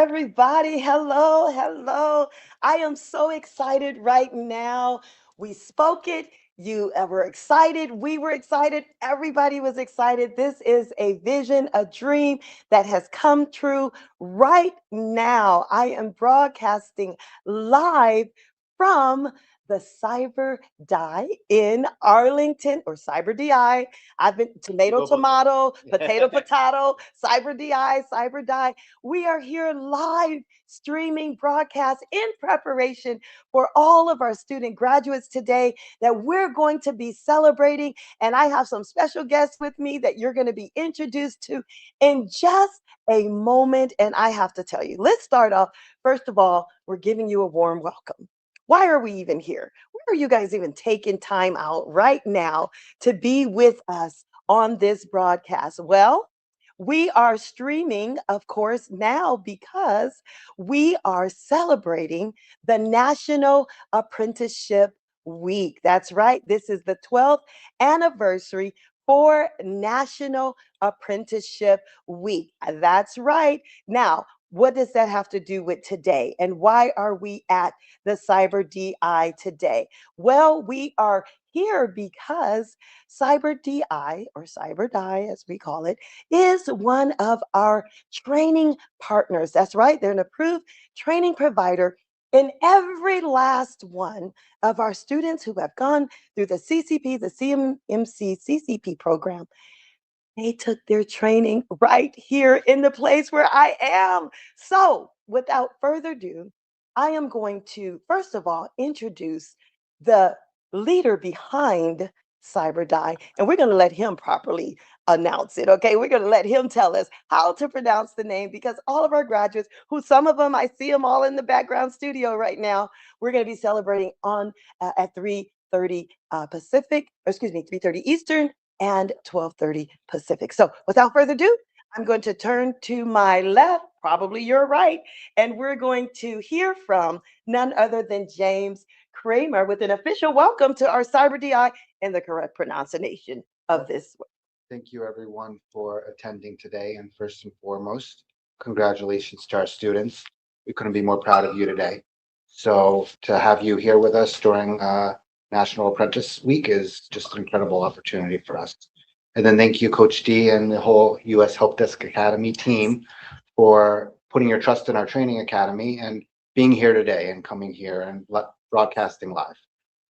everybody. Hello, hello. I am so excited right now. We spoke it. You were excited. We were excited. Everybody was excited. This is a vision, a dream that has come true right now. I am broadcasting live from the Cyber Die in Arlington, or Cyber DI. I've been tomato, tomato, potato, potato, Cyber DI, Cyber Die. We are here live streaming broadcast in preparation for all of our student graduates today that we're going to be celebrating. And I have some special guests with me that you're going to be introduced to in just a moment. And I have to tell you, let's start off. First of all, we're giving you a warm welcome. Why are we even here? Why are you guys even taking time out right now to be with us on this broadcast? Well, we are streaming, of course, now because we are celebrating the National Apprenticeship Week. That's right. This is the 12th anniversary for National Apprenticeship Week. That's right. Now, what does that have to do with today? And why are we at the Cyber DI today? Well, we are here because Cyber DI, or Cyber Die as we call it, is one of our training partners. That's right, they're an approved training provider. In every last one of our students who have gone through the CCP, the CMMC CCP program, they took their training right here in the place where I am. So, without further ado, I am going to, first of all, introduce the leader behind CyberDie, and we're going to let him properly announce it. Okay, we're going to let him tell us how to pronounce the name because all of our graduates, who some of them I see them all in the background studio right now, we're going to be celebrating on at 3:30 Pacific, or excuse me, 3:30 Eastern and 12:30 Pacific. So without further ado, I'm going to turn to my left, probably your right, and we're going to hear from none other than James Kramer with an official welcome to our Cyber DI and the correct pronunciation of this. Thank you, everyone, for attending today. And first and foremost, congratulations to our students. We couldn't be more proud of you today. So to have you here with us during National Apprentice Week is just an incredible opportunity for us. And then thank you, Coach D, and the whole U.S. Help Desk Academy team for putting your trust in our training academy and being here today and coming here and broadcasting live.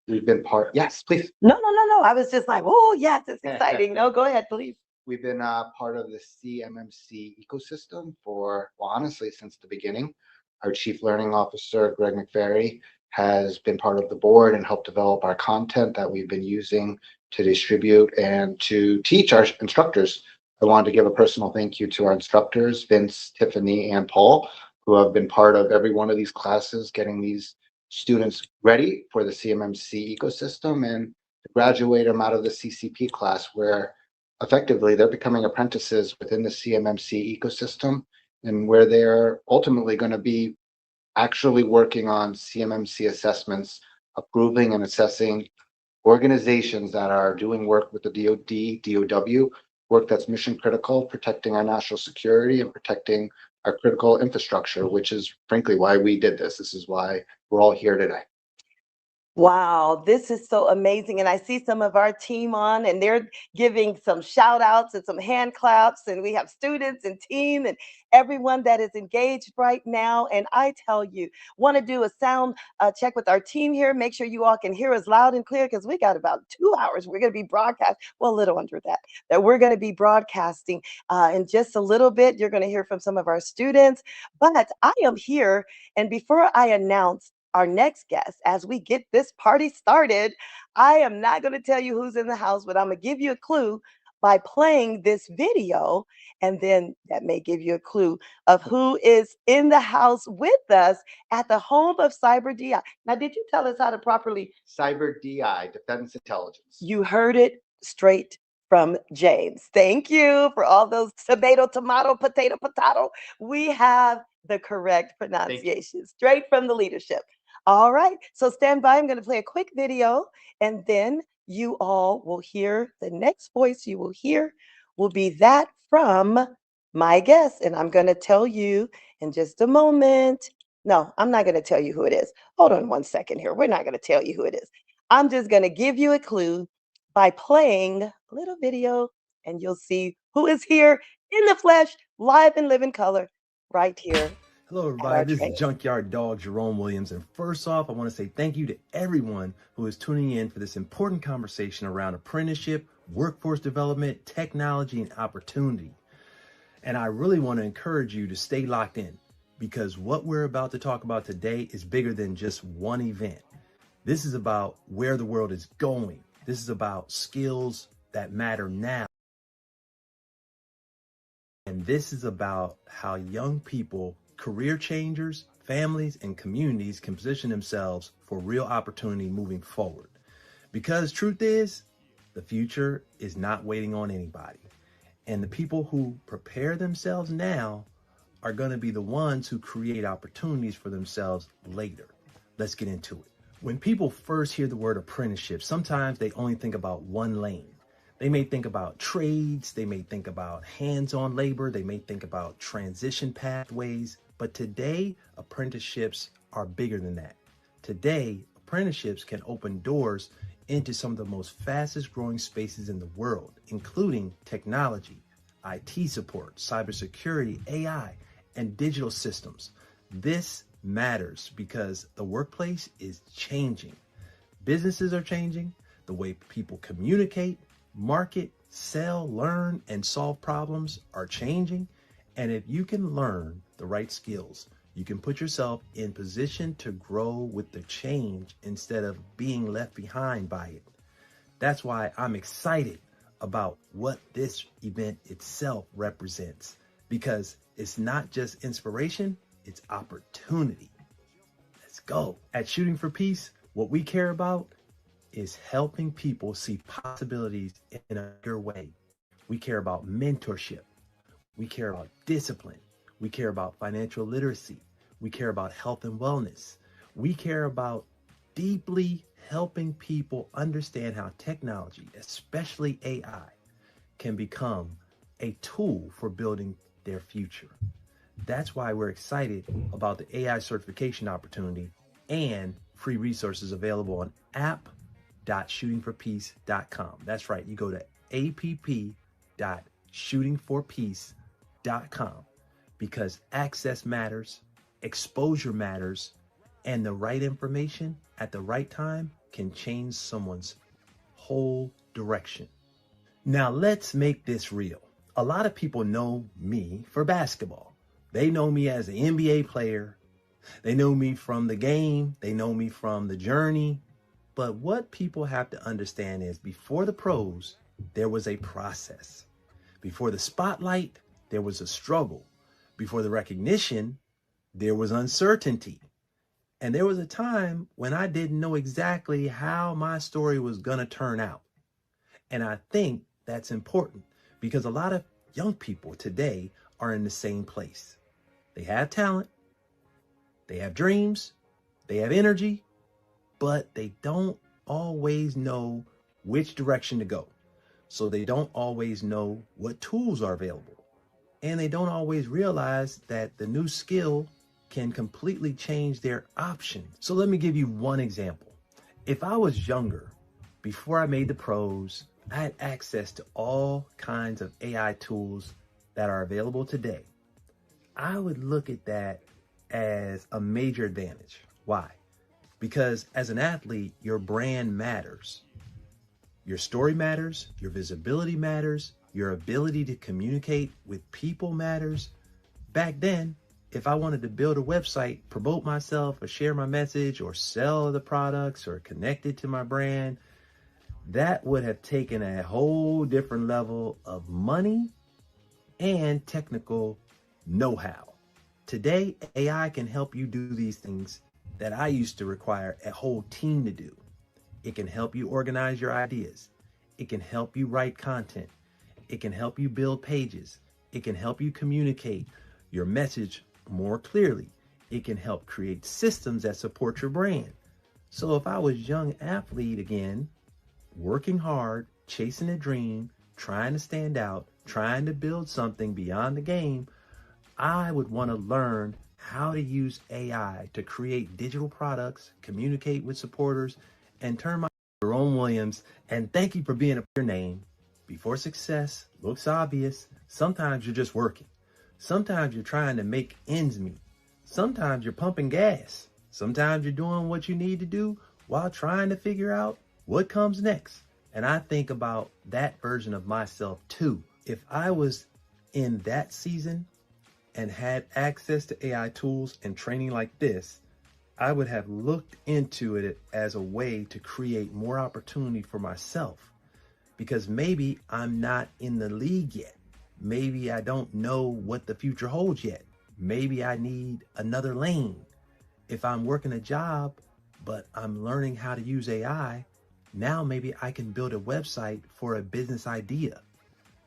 We've been part. Yes, please. No, no, no, no. I was just like, oh, yes, it's exciting. No, go ahead, please. We've been part of the CMMC ecosystem for, well, honestly, since the beginning. Our Chief Learning Officer, Greg McFerry, has been part of the board and helped develop our content that we've been using to distribute and to teach our instructors. I wanted to give a personal thank you to our instructors, Vince, Tiffany, and Paul, who have been part of every one of these classes, getting these students ready for the CMMC ecosystem and to graduate them out of the CCP class where effectively they're becoming apprentices within the CMMC ecosystem and where they're ultimately going to be actually working on CMMC assessments, approving and assessing organizations that are doing work with the DoD, DoW, work that's mission critical, protecting our national security and protecting our critical infrastructure, which is frankly why we did this. This is why we're all here today. Wow, this is so amazing. And I see some of our team on, and they're giving some shout outs and some hand claps. And we have students and team and everyone that is engaged right now. And I tell you, want to do a sound check with our team here. Make sure you all can hear us loud and clear because we got about 2 hours. We're going to be broadcast, well, a little under that we're going to be broadcasting in just a little bit. You're going to hear from some of our students. But I am here. And before I announce our next guest, as we get this party started, I am not going to tell you who's in the house, but I'm going to give you a clue by playing this video. And then that may give you a clue of who is in the house with us at the home of Cyber DI. Now, did you tell us how to properly? Cyber DI, Defense Intelligence. You heard it straight from James. Thank you for all those tomato, tomato, potato, potato. We have the correct pronunciation straight from the leadership. All right, so stand by. I'm going to play a quick video, and then you all will hear the next voice you will hear will be that from my guest, and I'm going to tell you in just a moment. No, I'm not going to tell you who it is. Hold on one second here. We're not going to tell you who it is. I'm just going to give you a clue by playing a little video, and you'll see who is here in the flesh, live and live in color, right here Hello, at everybody. our This is training. Junkyard Dog Jerome Williams. And first off, I want to say thank you to everyone who is tuning in for this important conversation around apprenticeship, workforce development, technology, and opportunity. And I really want to encourage you to stay locked in because what we're about to talk about today is bigger than just one event. This is about where the world is going. This is about skills that matter now. And this is about how young people, career changers, families, and communities can position themselves for real opportunity moving forward. Because truth is, the future is not waiting on anybody. And the people who prepare themselves now are going to be the ones who create opportunities for themselves later. Let's get into it. When people first hear the word apprenticeship, sometimes they only think about one lane. They may think about trades, they may think about hands-on labor, they may think about transition pathways, but today apprenticeships are bigger than that. Today, apprenticeships can open doors into some of the most fastest growing spaces in the world, including technology, IT support, cybersecurity, AI, and digital systems. This matters because the workplace is changing. Businesses are changing, the way people communicate, market, sell, learn, and solve problems are changing. And if you can learn the right skills, you can put yourself in position to grow with the change instead of being left behind by it. That's why I'm excited about what this event itself represents, because it's not just inspiration, it's opportunity. Let's go. At Shooting for Peace, what we care about is helping people see possibilities in a bigger way. We care about mentorship. We care about discipline. We care about financial literacy. We care about health and wellness. We care about deeply helping people understand how technology, especially AI, can become a tool for building their future. That's why we're excited about the AI certification opportunity and free resources available on app.shootingforpeace.com. That's right. You go to app.shootingforpeace.com because access matters, exposure matters, and the right information at the right time can change someone's whole direction. Now let's make this real. A lot of people know me for basketball. They know me as an NBA player. They know me from the game. They know me from the journey. But what people have to understand is before the pros, there was a process. Before the spotlight, there was a struggle. Before the recognition, there was uncertainty. And there was a time when I didn't know exactly how my story was going to turn out. And I think that's important because a lot of young people today are in the same place. They have talent, they have dreams, they have energy, but they don't always know which direction to go. So they don't always know what tools are available. And they don't always realize that the new skill can completely change their options. So let me give you one example. If I was younger, before I made the pros, I had access to all kinds of AI tools that are available today. I would look at that as a major advantage. Why? Because as an athlete, your brand matters. Your story matters, your visibility matters, your ability to communicate with people matters. Back then, if I wanted to build a website, promote myself or share my message or sell the products or connect it to my brand, that would have taken a whole different level of money and technical know-how. Today, AI can help you do these things that I used to require a whole team to do. It can help you organize your ideas. It can help you write content. It can help you build pages. It can help you communicate your message more clearly. It can help create systems that support your brand. So if I was young athlete again, working hard, chasing a dream, trying to stand out, trying to build something beyond the game, I would want to learn how to use AI to create digital products, communicate with supporters, and turn my Jerome Williams. And thank you for being your name. Before success looks obvious, sometimes you're just working. Sometimes you're trying to make ends meet. Sometimes you're pumping gas. Sometimes you're doing what you need to do while trying to figure out what comes next. And I think about that version of myself too. If I was in that season and had access to AI tools and training like this, I would have looked into it as a way to create more opportunity for myself. Because maybe I'm not in the league yet. Maybe I don't know what the future holds yet. Maybe I need another lane. If I'm working a job, but I'm learning how to use AI, now maybe I can build a website for a business idea.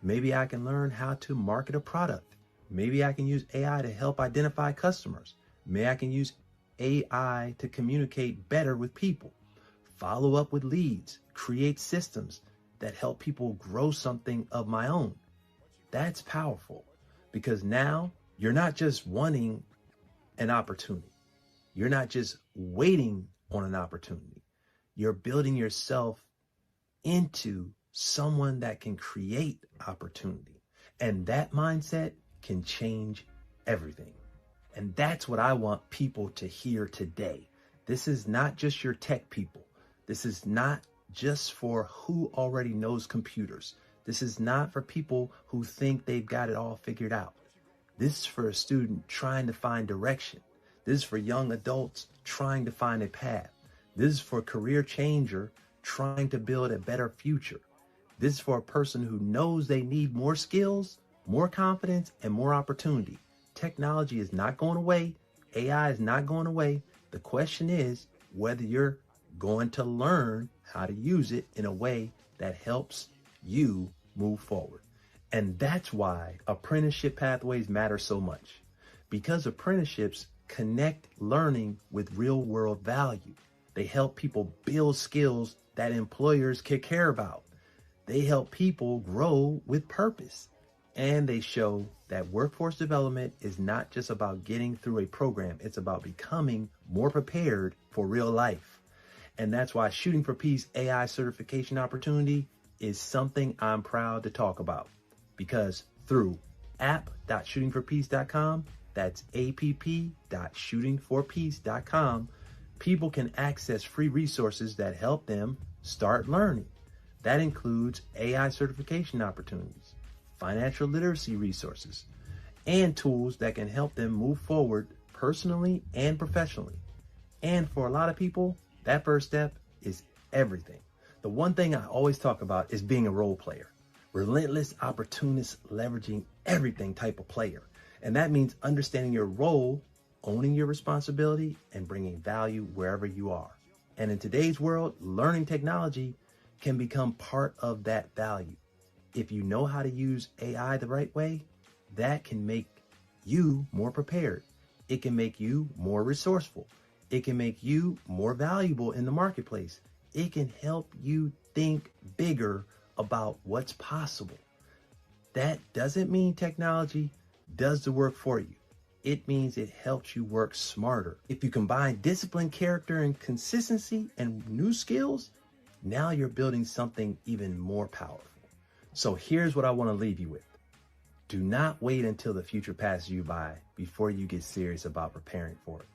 Maybe I can learn how to market a product. Maybe I can use AI to help identify customers. Maybe I can use AI to communicate better with people, follow up with leads, create systems that help people grow something of my own. That's powerful because now you're not just wanting an opportunity. You're not just waiting on an opportunity. You're building yourself into someone that can create opportunity. And that mindset can change everything. And that's what I want people to hear today. This is not just your tech people. This is not just for who already knows computers. This is not for people who think they've got it all figured out. This is for a student trying to find direction. This is for young adults trying to find a path. This is for a career changer trying to build a better future. This is for a person who knows they need more skills, more confidence, and more opportunity. Technology is not going away. AI is not going away. The question is whether you're going to learn how to use it in a way that helps you move forward. And that's why apprenticeship pathways matter so much, because apprenticeships connect learning with real world value. They help people build skills that employers can care about. They help people grow with purpose. And they show that workforce development is not just about getting through a program. It's about becoming more prepared for real life. And that's why Shooting for Peace AI certification opportunity is something I'm proud to talk about. Because through app.shootingforpeace.com, that's app.shootingforpeace.com, people can access free resources that help them start learning. That includes AI certification opportunities, financial literacy resources, and tools that can help them move forward personally and professionally. And for a lot of people, that first step is everything. The one thing I always talk about is being a role player. Relentless opportunist, leveraging everything type of player. And that means understanding your role, owning your responsibility, and bringing value wherever you are. And in today's world, learning technology can become part of that value. If you know how to use AI the right way, that can make you more prepared. It can make you more resourceful. It can make you more valuable in the marketplace. It can help you think bigger about what's possible. That doesn't mean technology does the work for you. It means it helps you work smarter. If you combine discipline, character, and consistency and new skills, now you're building something even more powerful. So here's what I want to leave you with. Do not wait until the future passes you by before you get serious about preparing for it.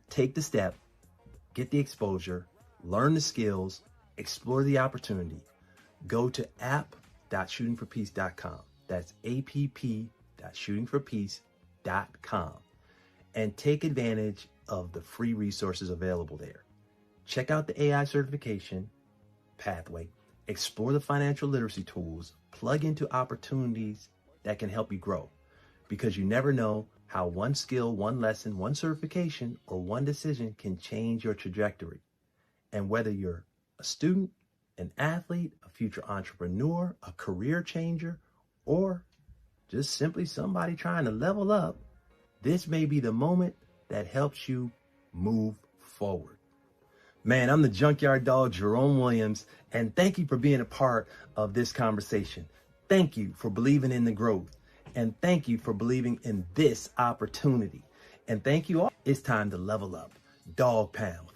Take the step, get the exposure, learn the skills, explore the opportunity. Go to app.shootingforpeace.com. That's app.shootingforpeace.com and take advantage of the free resources available there. Check out the AI certification pathway, explore the financial literacy tools, plug into opportunities that can help you grow, because you never know how one skill, one lesson, one certification, or one decision can change your trajectory. And whether you're a student, an athlete, a future entrepreneur, a career changer, or just simply somebody trying to level up, this may be the moment that helps you move forward. Man, I'm the Junkyard Dog, Jerome Williams, and thank you for being a part of this conversation. thank you for believing in the growth. And thank you for believing in this opportunity. And thank you all. It's time to level up. Dog pound.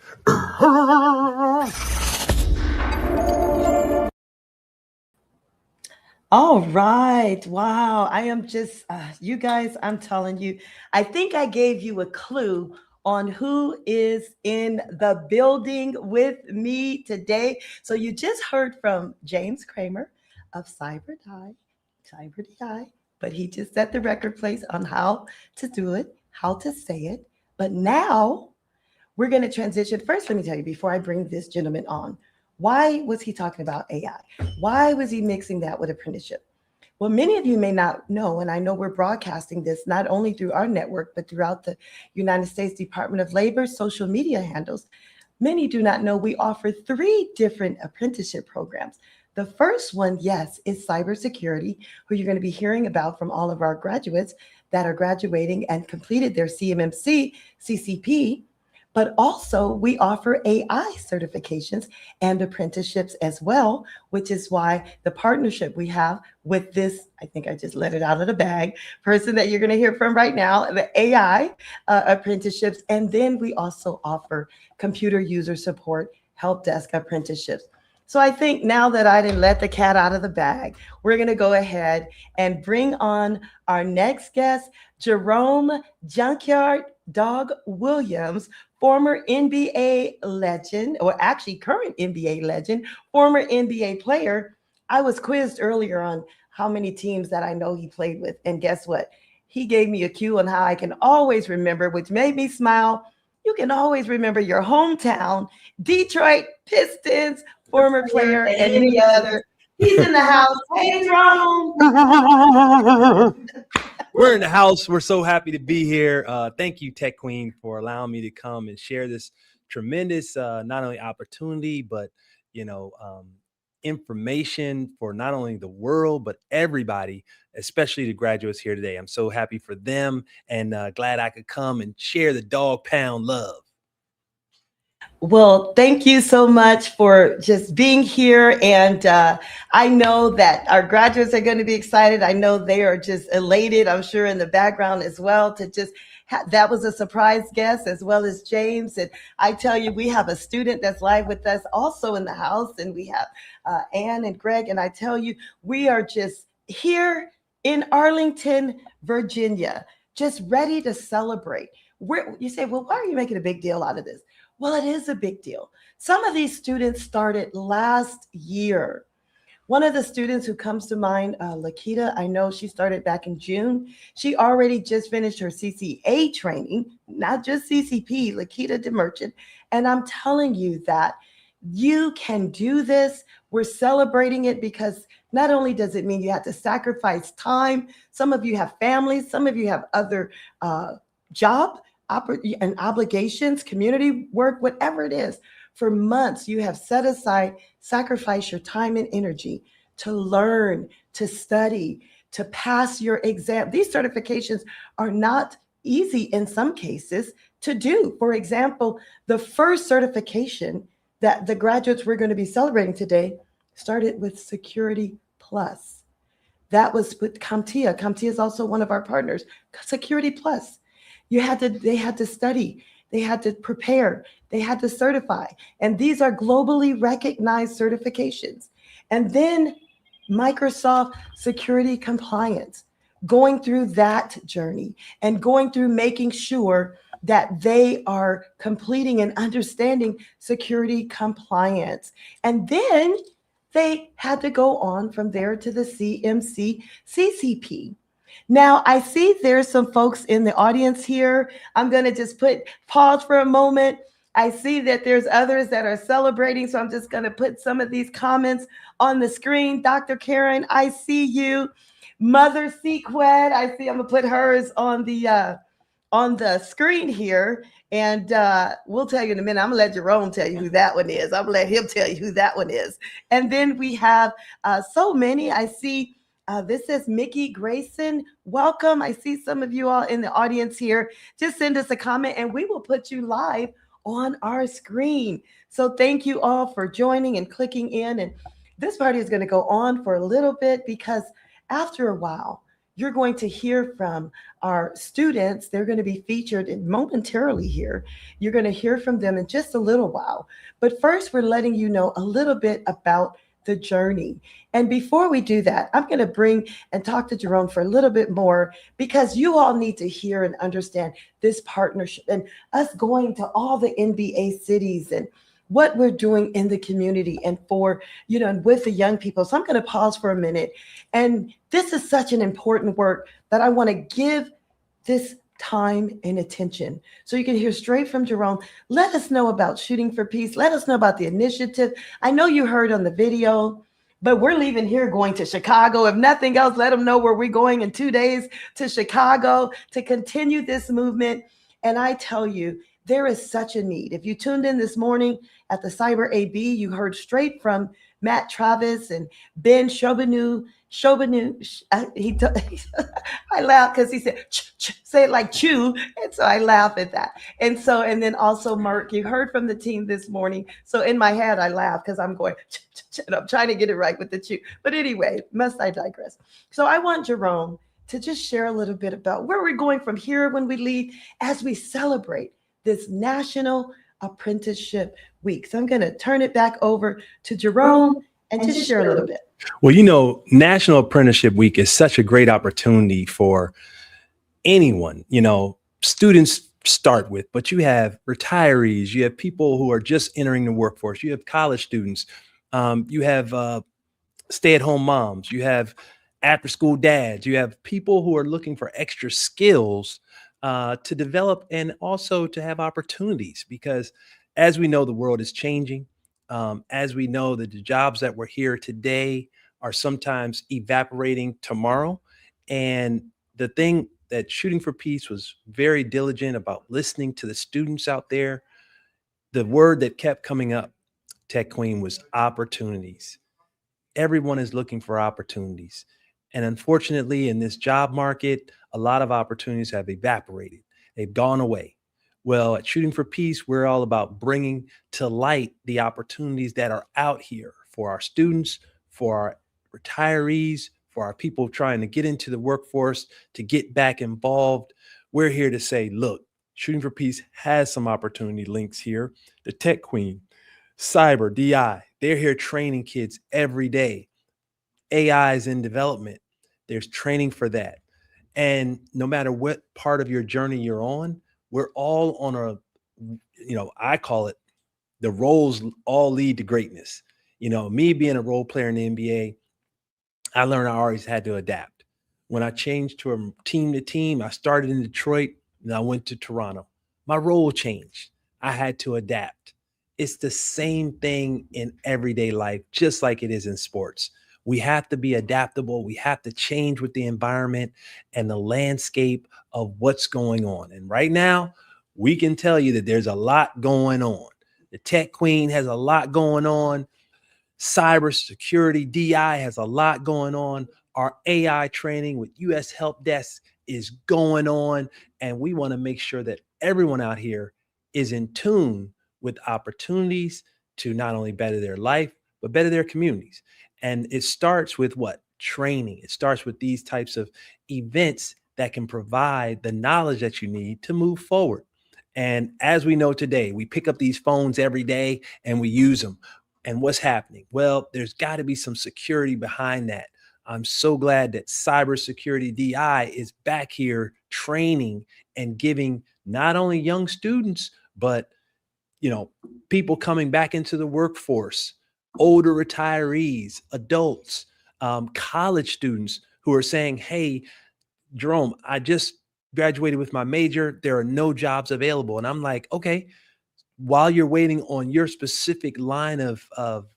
All right. Wow. I am just, you guys, I'm telling you, I think I gave you a clue on who is in the building with me today. So you just heard from James Kramer of Cyber Die, but he just set the record place on how to do it, how to say it. But now we're going to transition. First, let me tell you, before I bring this gentleman on, why was he talking about AI? Why was he mixing that with apprenticeship? Well, many of you may not know, and I know we're broadcasting this not only through our network, but throughout the United States Department of Labor social media handles. Many do not know we offer 3 different apprenticeship programs. The first one, yes, is cybersecurity, who you're going to be hearing about from all of our graduates that are graduating and completed their CMMC, CCP. But also, we offer AI certifications and apprenticeships as well, which is why the partnership we have with this, I think I just let it out of the bag, person that you're going to hear from right now, the AI apprenticeships. And then we also offer computer user support, help desk apprenticeships. So I think now that I didn't let the cat out of the bag, we're going to go ahead and bring on our next guest, Jerome Junkyard Dog Williams, former NBA legend, or actually current NBA legend, former NBA player. I was quizzed earlier on how many teams that I know he played with. And guess what? He gave me a cue on how I can always remember, which made me smile. You can always remember your hometown, Detroit Pistons, former player, and many other. He's in the house. Hey, Jerome. We're in the house. We're so happy to be here. Thank you, Tech Queen, for allowing me to come and share this tremendous, not only opportunity, but, you know, information for not only the world, but everybody, especially the graduates here today. I'm so happy for them and glad I could come and share the dog pound love. Well, thank you so much for just being here. And I know that our graduates are going to be excited. I know they are just elated, I'm sure, in the background as well, to just that was a surprise guest as well as James. And I tell you, we have a student that's live with us also in the house, and we have Ann and Greg. And I tell you, we are just here in Arlington, Virginia, just ready to celebrate. You say, well, why are you making a big deal out of this? Well, it is a big deal. Some of these students started last year. One of the students who comes to mind, Lakita, I know she started back in June. She already just finished her CCA training, not just CCP, Lakita DeMerchant. And I'm telling you that you can do this. We're celebrating it because not only does it mean you have to sacrifice time, some of you have families, some of you have other job and obligations, community work, whatever it is. For months, you have set aside, sacrifice your time and energy to learn, to study, to pass your exam. These certifications are not easy in some cases to do. For example, the first certification that the graduates we're going to be celebrating today started with Security Plus. That was with CompTIA. CompTIA is also one of our partners. Security Plus. They had to study, they had to prepare, they had to certify. And these are globally recognized certifications. And then Microsoft Security Compliance, going through that journey and going through making sure that they are completing and understanding security compliance. And then they had to go on from there to the CMC CCP. Now, I see there's some folks in the audience here. I'm going to just pause for a moment. I see that there's others that are celebrating, so I'm just going to put some of these comments on the screen. Dr. Karen, I see you. Mother Sequed, I see. I'm going to put hers on the screen here, and we'll tell you in a minute. I'm going to let Jerome tell you who that one is. I'm going to let him tell you who that one is. And then we have so many. I see this says Mickey Grayson. Welcome. I see some of you all in the audience here. Just send us a comment and we will put you live on our screen. So thank you all for joining and clicking in. And this party is going to go on for a little bit because After a while, you're going to hear from our students. They're going to be featured momentarily here. You're going to hear from them in just a little while. But first, we're letting you know a little bit about the journey. And before we do that, I'm going to bring and talk to Jerome for a little bit more because you all need to hear and understand this partnership and us going to all the NBA cities and what we're doing in the community and for, and with the young people. So I'm going to pause for a minute. And this is such an important work that I want to give this time and attention. So you can hear straight from Jerome. Let us know about Shooting for Peace. Let us know about the initiative. I know you heard on the video, but we're leaving here going to Chicago. If nothing else, let them know where we're going in 2 days to Chicago to continue this movement. And I tell you, there is such a need. If you tuned in this morning at the Cyber AB, you heard straight from Matt Travis and Ben Chobanu. I laugh because he said, say it like chew. And so I laugh at that. And then also Mark, you heard from the team this morning. So in my head, I laugh because I'm going, and I'm trying to get it right with the chew. But anyway, must I digress? So I want Jerome to just share a little bit about where we're going from here when we leave as we celebrate this National Apprenticeship Week. So I'm going to turn it back over to Jerome and just share a little bit. Well, National Apprenticeship Week is such a great opportunity for anyone, students start with, but you have retirees, you have people who are just entering the workforce, you have college students, you have stay-at-home moms, you have after-school dads, you have people who are looking for extra skills to develop and also to have opportunities, because as we know, the world is changing. As we know that the jobs that were here today are sometimes evaporating tomorrow. And the thing that Shooting for Peace was very diligent about listening to the students out there, the word that kept coming up, Tech Queen, was opportunities. Everyone is looking for opportunities. And unfortunately, in this job market, a lot of opportunities have evaporated. They've gone away. Well, at Shooting for Peace, we're all about bringing to light the opportunities that are out here for our students, for our retirees, for our people trying to get into the workforce, to get back involved. We're here to say, look, Shooting for Peace has some opportunity links here. The Tech Queen, Cyber, DI, they're here training kids every day. AI is in development. There's training for that. And no matter what part of your journey you're on, we're all on I call it the roles all lead to greatness. Me being a role player in the NBA, I learned I always had to adapt. When I changed to a team to team, I started in Detroit and I went to Toronto. My role changed. I had to adapt. It's the same thing in everyday life, just like it is in sports. We have to be adaptable. We have to change with the environment and the landscape of what's going on. And right now, we can tell you that there's a lot going on. The Tech Queen has a lot going on. Cybersecurity, DI has a lot going on. Our AI training with US Help Desk is going on. And we want to make sure that everyone out here is in tune with opportunities to not only better their life, but better their communities. And it starts with what? Training. It starts with these types of events that can provide the knowledge that you need to move forward. And as we know today, we pick up these phones every day and we use them. And what's happening? Well, there's got to be some security behind that. I'm so glad that Cybersecurity DI is back here training and giving not only young students, but people coming back into the workforce, older retirees, adults, college students who are saying, hey, Jerome, I just graduated with my major. There are no jobs available. And I'm like, okay, while you're waiting on your specific line of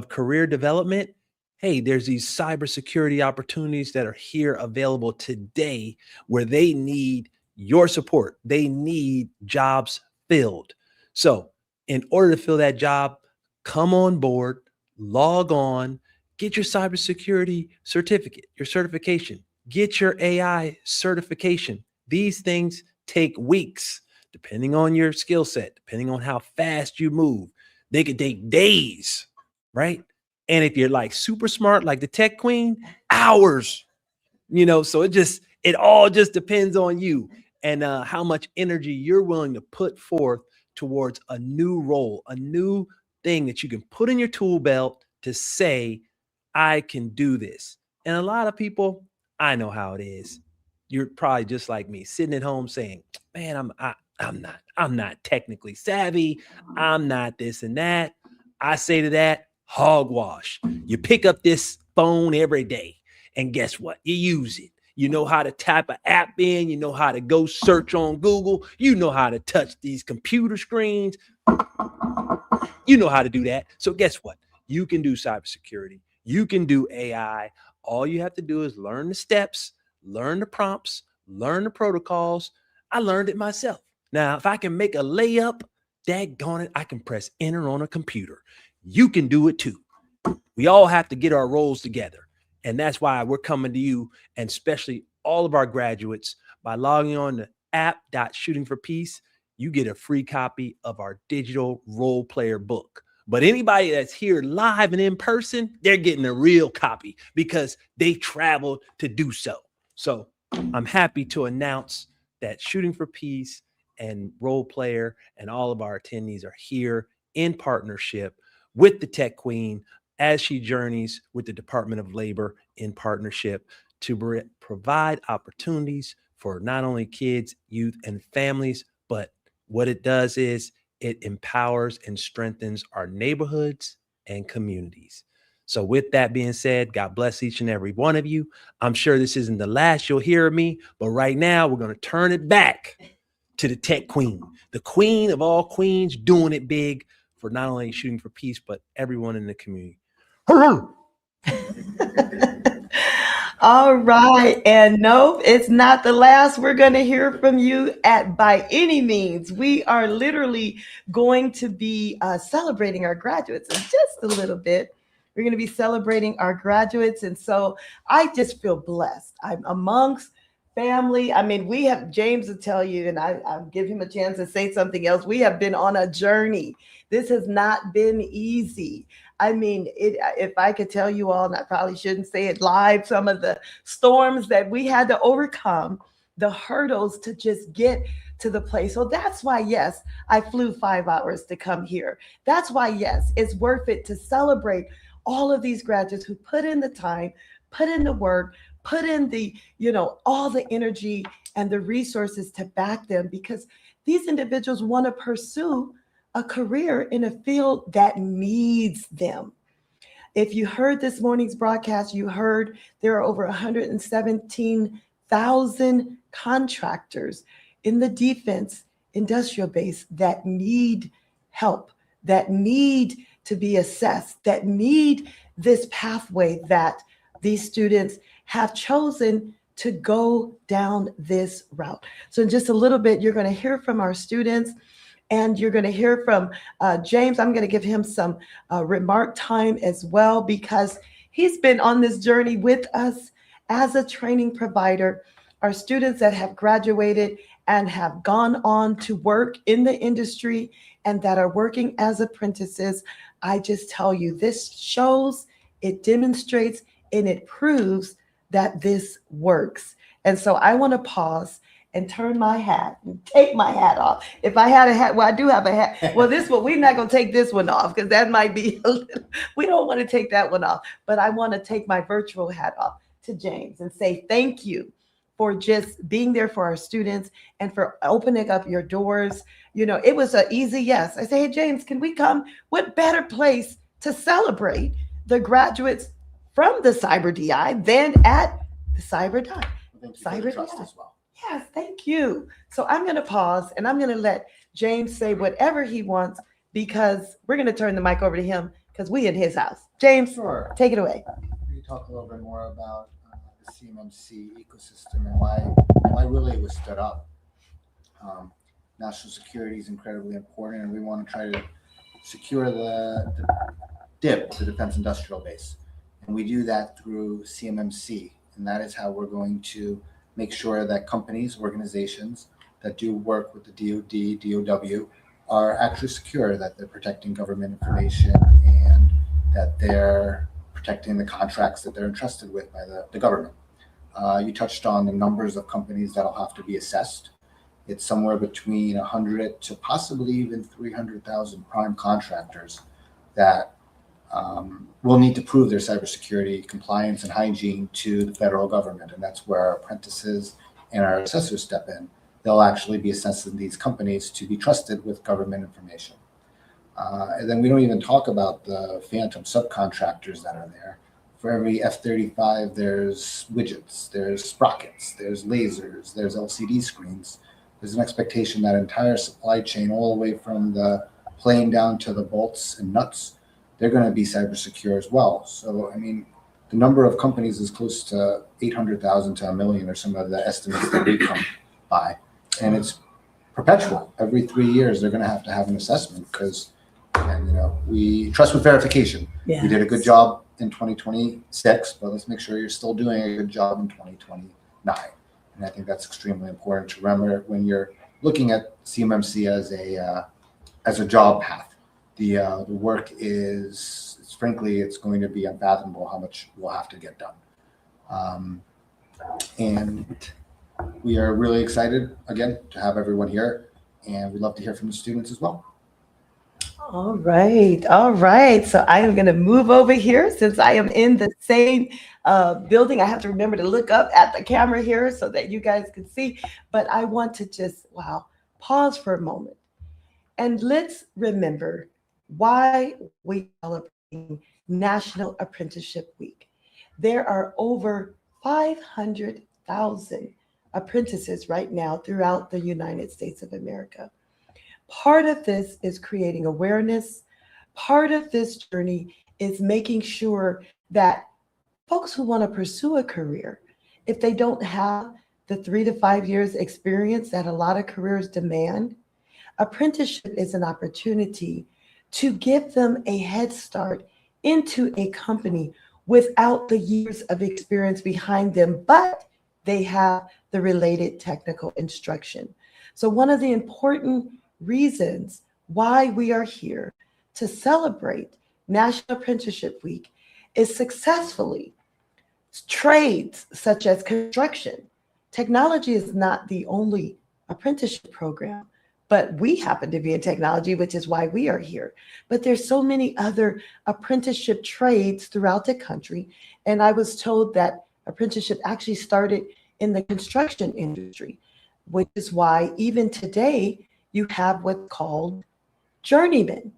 career development, hey, there's these cybersecurity opportunities that are here available today where they need your support. They need jobs filled. So in order to fill that job, come on board, log on, get your cybersecurity certificate, your certification, get your AI certification. These things take weeks, depending on your skill set, depending on how fast you move. They could take days, right? And if you're like super smart, like the tech queen, hours, so it all just depends on you and how much energy you're willing to put forth towards a new role, a new thing that you can put in your tool belt to say, I can do this. And a lot of people, I know how it is. You're probably just like me, sitting at home saying, man, I'm not technically savvy. I'm not this and that. I say to that, hogwash. You pick up this phone every day, and guess what? You use it. You know how to type an app in. You know how to go search on Google. You know how to touch these computer screens. You know how to do that. So guess what? You can do cybersecurity. You can do AI. All you have to do is learn the steps, learn the prompts, learn the protocols. I learned it myself. Now, if I can make a layup, daggone it, I can press enter on a computer. You can do it too. We all have to get our roles together. And that's why we're coming to you, and especially all of our graduates, by logging on to app.shootingforpeace. You get a free copy of our digital role player book. But anybody that's here live and in person, they're getting a real copy because they traveled to do so. So I'm happy to announce that Shooting for Peace and Role Player and all of our attendees are here in partnership with the Tech Queen as she journeys with the Department of Labor in partnership to provide opportunities for not only kids, youth, and families, but what it does is it empowers and strengthens our neighborhoods and communities. So with that being said, God bless each and every one of you. I'm sure this isn't the last you'll hear of me, but right now we're going to turn it back to the Tech Queen, the queen of all queens, doing it big for not only Shooting for Peace, but everyone in the community. All right. And no, it's not the last we're going to hear from you at by any means. We are literally going to be celebrating our graduates in just a little bit. We're going to be celebrating our graduates. And so I just feel blessed. I'm amongst family. I mean, we have James to tell you, and I'll give him a chance to say something else. We have been on a journey. This has not been easy. I mean, if I could tell you all, and I probably shouldn't say it live, some of the storms that we had to overcome, the hurdles to just get to the place. So that's why, yes, I flew 5 hours to come here. That's why, yes, it's worth it to celebrate all of these graduates who put in the time, put in the work, put in the, all the energy and the resources to back them, because these individuals want to pursue a career in a field that needs them. If you heard this morning's broadcast, you heard there are over 117,000 contractors in the defense industrial base that need help, that need to be assessed, that need this pathway that these students have chosen to go down this route. So in just a little bit, you're going to hear from our students. And you're going to hear from James. I'm going to give him some remark time as well, because he's been on this journey with us as a training provider. Our students that have graduated and have gone on to work in the industry and that are working as apprentices, I just tell you, this shows, it demonstrates, and it proves that this works. And so I want to pause and turn my hat and take my hat off. If I had a hat, well, I do have a hat. Well, this one, we're not going to take this one off because that might be a little, we don't want to take that one off. But I want to take my virtual hat off to James and say thank you for just being there for our students and for opening up your doors. It was an easy yes. I say, hey, James, can we come? What better place to celebrate the graduates from the Cyber DI than at the Cyber DI? Thank you for the trust as well. Yes, thank you. So I'm going to pause and I'm going to let James say whatever he wants, because we're going to turn the mic over to him because we in his house. James, Sure. Take it away. Can you talk a little bit more about the CMMC ecosystem and why really it was stood up? National security is incredibly important, and we want to try to secure the DIB, the Defense Industrial Base. And we do that through CMMC, and that is how we're going to make sure that companies, organizations that do work with the DoD, DoW are actually secure, that they're protecting government information and that they're protecting the contracts that they're entrusted with by the government. You touched on the numbers of companies that'll have to be assessed. It's somewhere between 100 to possibly even 300,000 prime contractors that will need to prove their cybersecurity compliance and hygiene to the federal government. And that's where our apprentices and our assessors step in. They'll actually be assessing these companies to be trusted with government information. And then we don't even talk about the phantom subcontractors that are there. For every F-35, there's widgets, there's sprockets, there's lasers, there's LCD screens. There's an expectation that entire supply chain, all the way from the plane down to the bolts and nuts, they're going to be cyber secure as well. So, I mean, the number of companies is close to 800,000 to 1 million, or some of the estimates that we come by. And it's perpetual. Every 3 years, they're going to have an assessment because, and, we trust with verification. Yes. We did a good job in 2026, but let's make sure you're still doing a good job in 2029. And I think that's extremely important to remember when you're looking at CMMC as a job path. The work is frankly, it's going to be unfathomable how much we'll have to get done. And we are really excited again to have everyone here, and we'd love to hear from the students as well. All right. All right. So I am going to move over here since I am in the same building. I have to remember to look up at the camera here so that you guys can see. But I want to just, pause for a moment. And let's remember why we celebrate National Apprenticeship Week. There are over 500,000 apprentices right now throughout the United States of America. Part of this is creating awareness. Part of this journey is making sure that folks who want to pursue a career, if they don't have the 3 to 5 years experience that a lot of careers demand, apprenticeship is an opportunity to give them a head start into a company without the years of experience behind them, but they have the related technical instruction. So one of the important reasons why we are here to celebrate National Apprenticeship Week is successfully trades such as construction. Technology is not the only apprenticeship program, but we happen to be in technology, which is why we are here. But there's so many other apprenticeship trades throughout the country. And I was told that apprenticeship actually started in the construction industry, which is why even today you have what's called journeymen.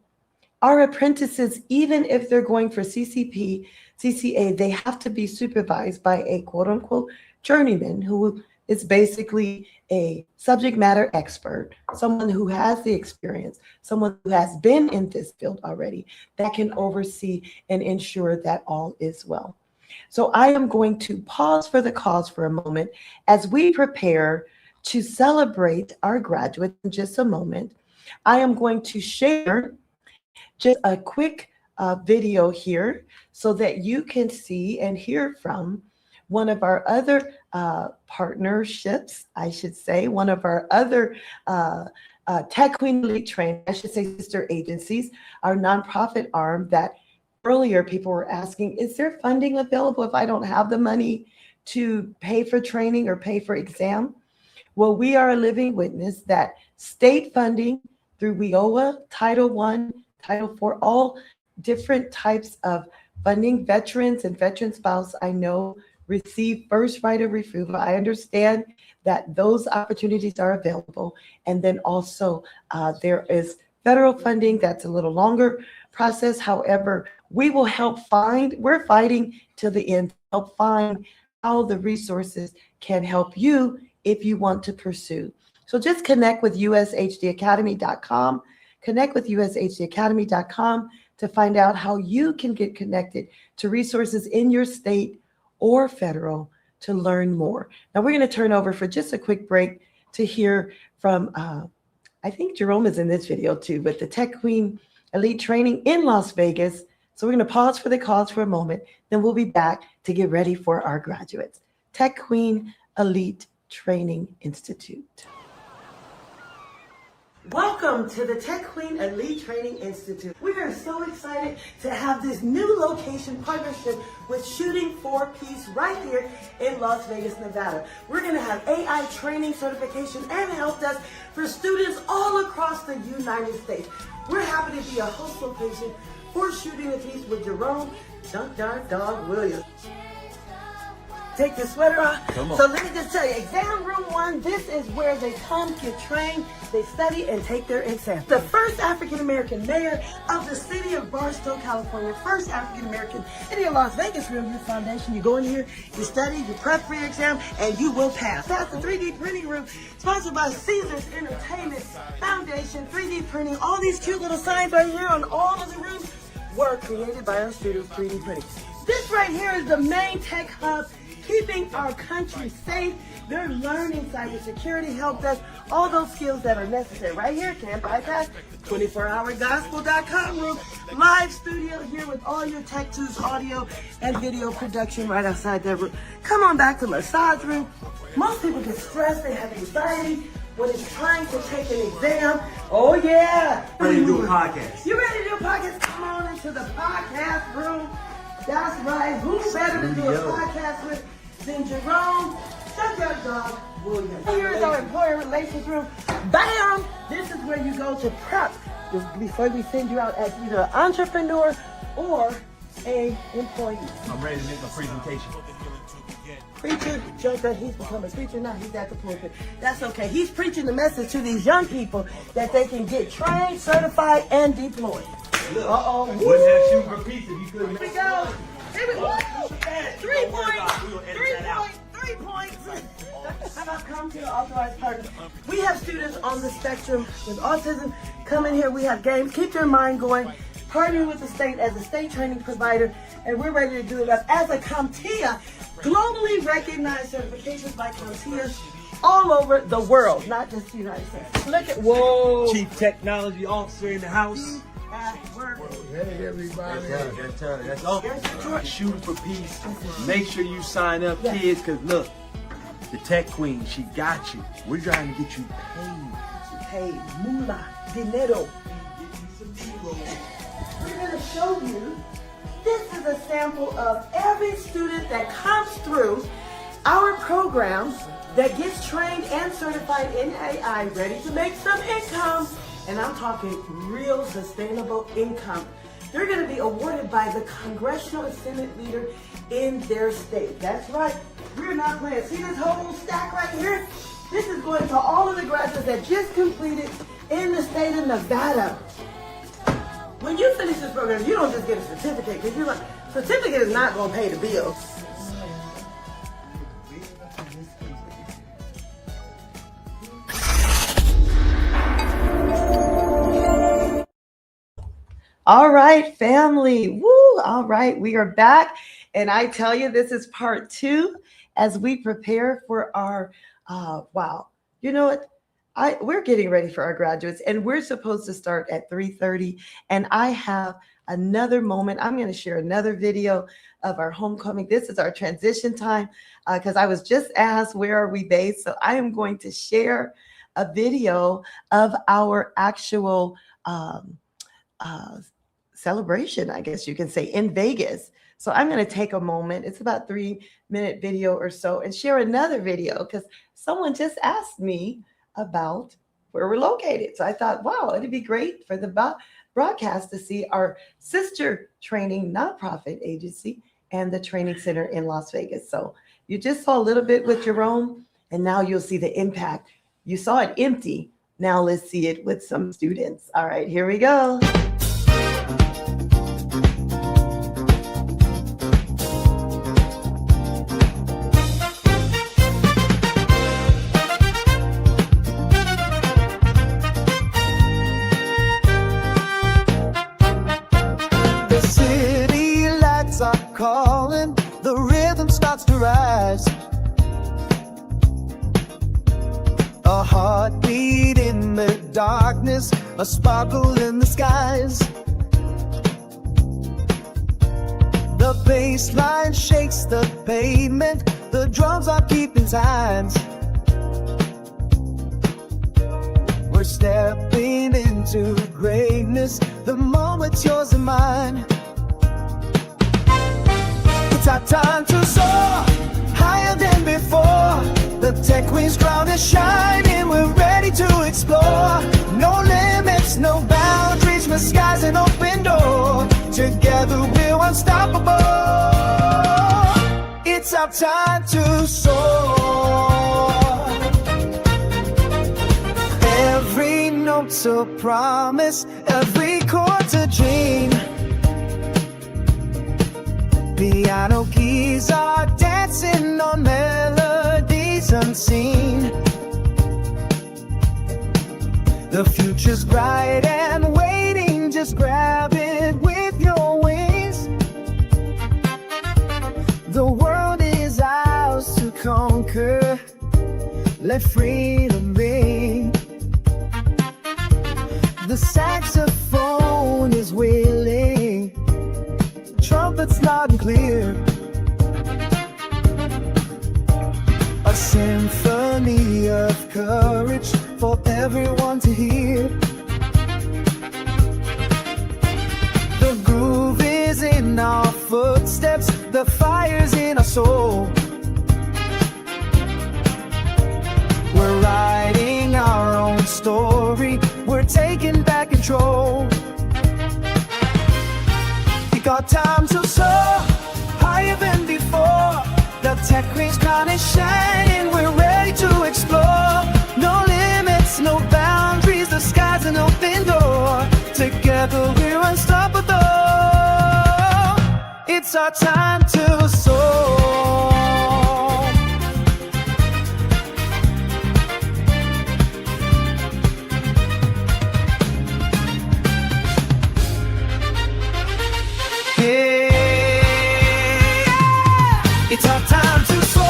Our apprentices, even if they're going for CCP, CCA, they have to be supervised by a quote unquote journeyman who is basically a subject matter expert, someone who has the experience, someone who has been in this field already that can oversee and ensure that all is well. So I am going to pause for the cause for a moment as we prepare to celebrate our graduates in just a moment. I am going to share just a quick video here so that you can see and hear from one of our other partnerships, I should say, one of our other Tech Queen Elite Training, I should say sister agencies, our nonprofit arm that earlier people were asking, is there funding available if I don't have the money to pay for training or pay for exam? Well, we are a living witness that state funding through WIOA, Title I, Title IV, all different types of funding, veterans and veteran spouse, I know, receive first right of refusal. I understand that those opportunities are available. And then also there is federal funding that's a little longer process. However, we will help we're fighting to the end, help find how the resources can help you if you want to pursue. So just connect with USHDAcademy.com, connect with USHDAcademy.com to find out how you can get connected to resources in your state or federal to learn more. Now we're going to turn over for just a quick break to hear from, I think Jerome is in this video too, but the Tech Queen Elite Training in Las Vegas. So we're going to pause for the cause for a moment, then we'll be back to get ready for our graduates. Tech Queen Elite Training Institute. Welcome to the Tech Queen Elite Training Institute. We are so excited to have this new location partnership with Shooting 4 Peace right here in Las Vegas, Nevada. We're going to have AI training, certification, and help desk for students all across the United States. We're happy to be a host location for Shooting the Peace with Jerome Junkyard Dog Williams. Take the sweater off. So let me just tell you, exam room 1, this is where they come, get trained, they study, and take their exam. The first African-American mayor of the city of Barstow, California, first African-American in your Las Vegas Riverview Foundation. You go in here, you study, you prep for your exam, and you will pass. That's the 3D printing room, sponsored by Caesars Entertainment Foundation. 3D printing, all these cute little signs right here on all of the rooms were created by our students, 3D printing. This right here is the main tech hub, keeping our country safe. They're learning cybersecurity, help desk, all those skills that are necessary. Right here, can't bypass. 24hourgospel.com room, live studio here with all your tech tools, audio and video production right outside that room. Come on back to massage room. Most people get stressed, they have anxiety when it's trying to take an exam. Oh yeah. Ready to do a podcast. You ready to do a podcast? Come on into the podcast room. That's right. Who better to do a podcast with than Jerome Junkyard Dog Williams? Here is our employer relations room. Bam! This is where you go to prep before we send you out as either an entrepreneur or a employee. I'm ready to make a presentation. Preacher, Junkyard, he's become a preacher now. He's at the pulpit. That's okay. He's preaching the message to these young people that they can get trained, certified, and deployed. Uh-oh. Wouldn't have shooting for peace if you couldn't. Here we go. Here we go. 3 points. 3 points. Come to the authorized partner. We have students on the spectrum with autism. Come in here. We have games. Keep your mind going. Partnering with the state as a state training provider, and we're ready to do it up as a CompTIA, globally recognized certifications by CompTIA all over the world, not just the United States. Look at, whoa. Chief Technology Officer in the house. Hey everybody. That's all. Shooting for Peace. Make sure you sign up, kids, because look, the Tech Queen, she got you. We're trying to get you paid. Paid. Moolah. Dinero. We're going to show you, this is a sample of every student that comes through our programs that gets trained and certified in AI, ready to make some income. And I'm talking real sustainable income. They're going to be awarded by the congressional and Senate leader in their state. That's right. We're not playing. See this whole stack right here? This is going to all of the graduates that just completed in the state of Nevada. When you finish this program, you don't just get a certificate, because you're like, certificate is not going to pay the bills. All right, family. Woo! All right, we are back. And I tell you, this is part 2 as we prepare for our, wow. You know what? We're getting ready for our graduates, and we're supposed to start at 3:30. And I have another moment. I'm going to share another video of our homecoming. This is our transition time, because I was just asked, where are we based? So I am going to share a video of our actual celebration, I guess you can say, in Vegas. So I'm going to take a moment. It's about 3-minute video or so, and share another video because someone just asked me about where we're located. So I thought, wow, it'd be great for the broadcast to see our sister training nonprofit agency and the training center in Las Vegas. So you just saw a little bit with Jerome, and now you'll see the impact. You saw it empty. Now let's see it with some students. All right, here we go. Calling, the rhythm starts to rise. A heartbeat in the darkness, a sparkle in the skies. The bass line shakes the pavement, the drums are keeping time. We're stepping into greatness. The moment's yours and mine. It's our time to soar higher than before. The tech queen's crown is shining. We're ready to explore. No limits, no boundaries. The sky's an open door. Together we're unstoppable. It's our time to soar. Every note's a promise, every chord's a dream. Piano keys are dancing on melodies unseen. The future's bright and waiting, just grab it with your wings. The world is ours to conquer. Let freedom ring. The saxophone is willing, trumpets loud and clear. A symphony of courage for everyone to hear. The groove is in our footsteps, the fire's in our soul. We're writing our own story, we're taking back control. We got time to soar higher than before. The tech queen's crown is shining. We're ready to explore. No limits, no boundaries. The sky's an open door. Together we're unstoppable. It's our time to soar. It's our time to soar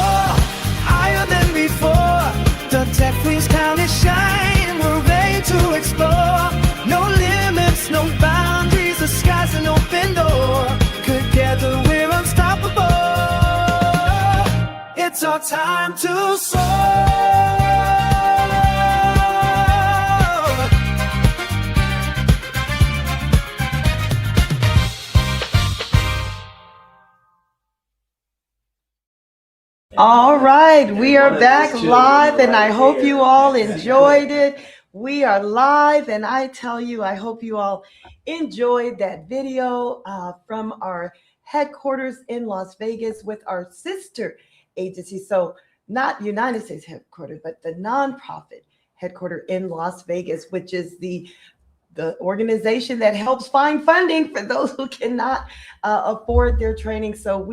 higher than before. The tech queen's crown is shining. We're ready to explore. No limits, no boundaries. The sky's an open door. Together we're unstoppable. It's our time to soar. All right, we are back live, and I hope you all enjoyed it. We are live, and I tell you, I hope you all enjoyed that video from our headquarters in Las Vegas with our sister agency. So not United States headquarters, but the nonprofit headquarters in Las Vegas, which is the organization that helps find funding for those who cannot afford their training. So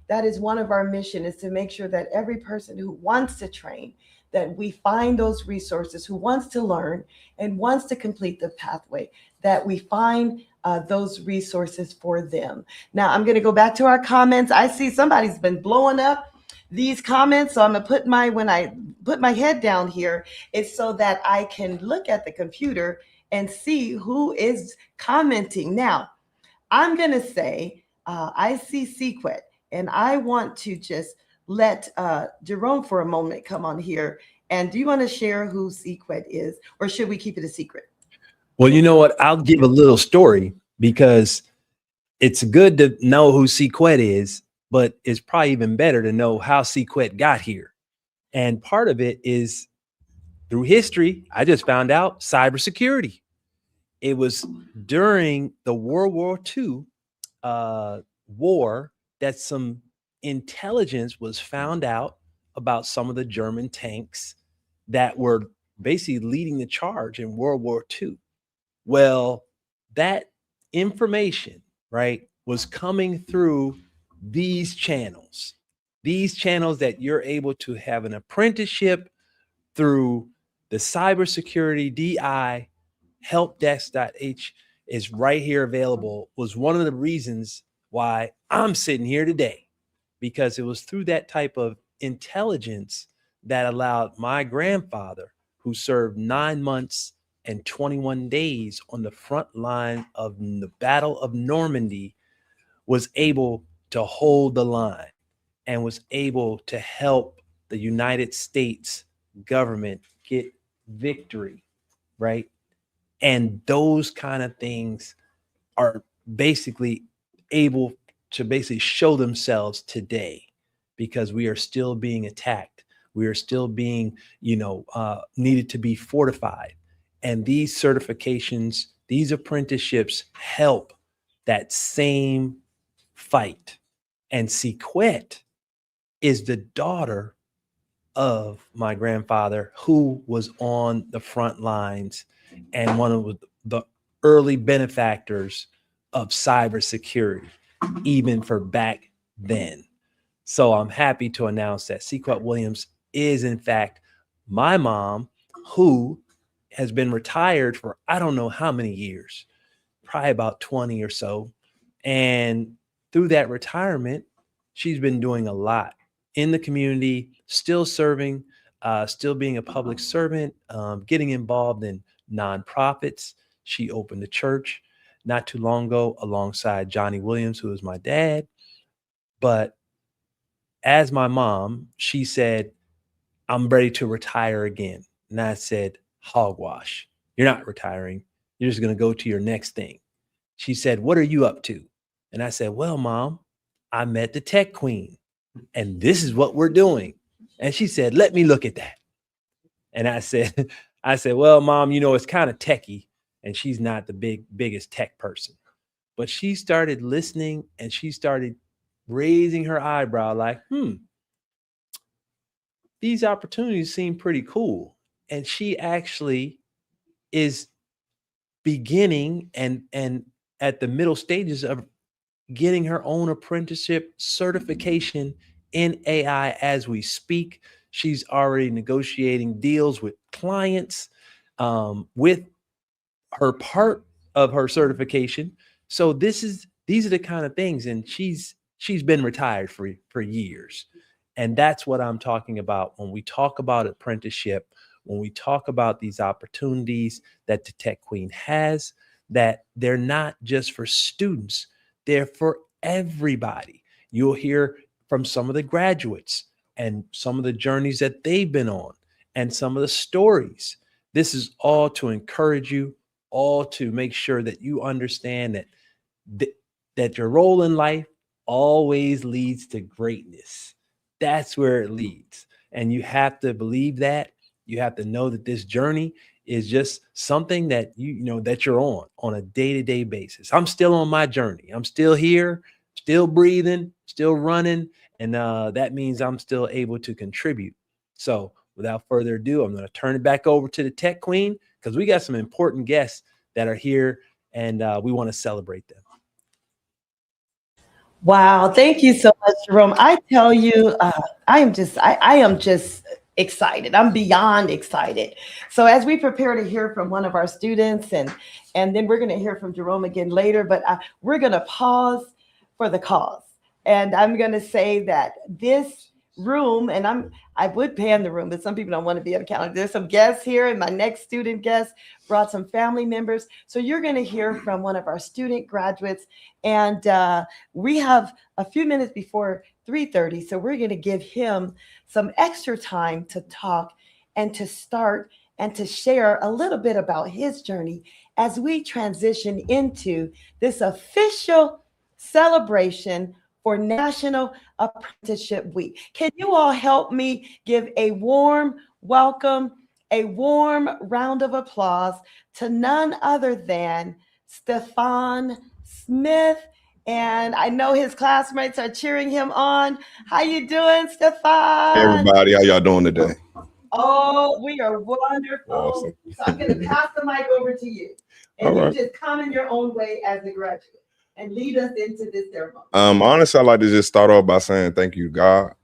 that is one of our mission, is to make sure that every person who wants to train, that we find those resources, who wants to learn and wants to complete the pathway, that we find those resources for them. Now, I'm going to go back to our comments. I see somebody's been blowing up these comments. So I'm going to when I put my head down here, it's so that I can look at the computer and see who is commenting. Now, I'm going to say, I see Sequet. And I want to just let Jerome for a moment come on here. And do you want to share who Sequet is, or should we keep it a secret? Well, you know what? I'll give a little story, because it's good to know who Sequet is, but it's probably even better to know how Sequet got here. And part of it is through history. I just found out cybersecurity. It was during the World War II war that some intelligence was found out about some of the German tanks that were basically leading the charge in World War II. Well, that information, right, was coming through these channels that you're able to have an apprenticeship through. The Cybersecurity DI helpdesk.h is right here available. Was one of the reasons why I'm sitting here today, because it was through that type of intelligence that allowed my grandfather, who served 9 months and 21 days on the front line of the Battle of Normandy, was able to hold the line and was able to help the United States government get victory right? And those kind of things are basically able to basically show themselves today because we are still being attacked. We are still being, needed to be fortified. And these certifications, these apprenticeships help that same fight. And Sequette is the daughter of my grandfather who was on the front lines and one of the early benefactors of cybersecurity, even for back then. So I'm happy to announce that Sequette Williams is in fact my mom, who has been retired for I don't know how many years, probably about 20 or so. And through that retirement, she's been doing a lot in the community, still serving, still being a public servant, getting involved in nonprofits. She opened a church not too long ago alongside Johnny Williams, who is my dad. But as my mom, she said, I'm ready to retire again. And I said, hogwash. You're not retiring. You're just going to go to your next thing. She said, what are you up to? And I said, well, Mom, I met the tech queen and this is what we're doing. And she said, let me look at that. And I said, well, Mom, it's kind of techie. And she's not the biggest tech person. But she started listening and she started raising her eyebrow like, these opportunities seem pretty cool. And she actually is beginning and at the middle stages of getting her own apprenticeship certification in AI as we speak. She's already negotiating deals with clients with her part of her certification. So these are the kind of things, and she's been retired for years. And that's what I'm talking about when we talk about apprenticeship, when we talk about these opportunities that the Tech Queen has, that they're not just for students, they're for everybody. You'll hear from some of the graduates and some of the journeys that they've been on and some of the stories. This is all to encourage you, all to make sure that you understand that your role in life always leads to greatness. That's where it leads. And you have to believe that. You have to know that this journey is just something that that you're on a day-to-day basis. I'm still on my journey. I'm still here, still breathing, still running. And that means I'm still able to contribute. So without further ado, I'm going to turn it back over to the Tech Queen because we got some important guests that are here and we want to celebrate them. Wow, thank you so much, Jerome. I tell you, I am just excited. I'm beyond excited. So as we prepare to hear from one of our students, and then we're going to hear from Jerome again later, but we're going to pause for the cause. And I'm going to say that this room, and I would pan the room, but some people don't want to be on camera. There's some guests here, and my next student guest brought some family members. So you're going to hear from one of our student graduates, and we have a few minutes before 3:30, so we're going to give him some extra time to talk and to start and to share a little bit about his journey as we transition into this official celebration for National Apprenticeship Week. Can you all help me give a warm welcome, a warm round of applause to none other than Stefan Smith? And I know his classmates are cheering him on. How you doing, Stefan? Hey everybody, how y'all doing today? Oh, we are wonderful. Awesome. So I'm going to pass the mic over to you. And you just come in your own way as a graduate and lead us into this ceremony. Honestly, I'd like to just start off by saying thank you, God.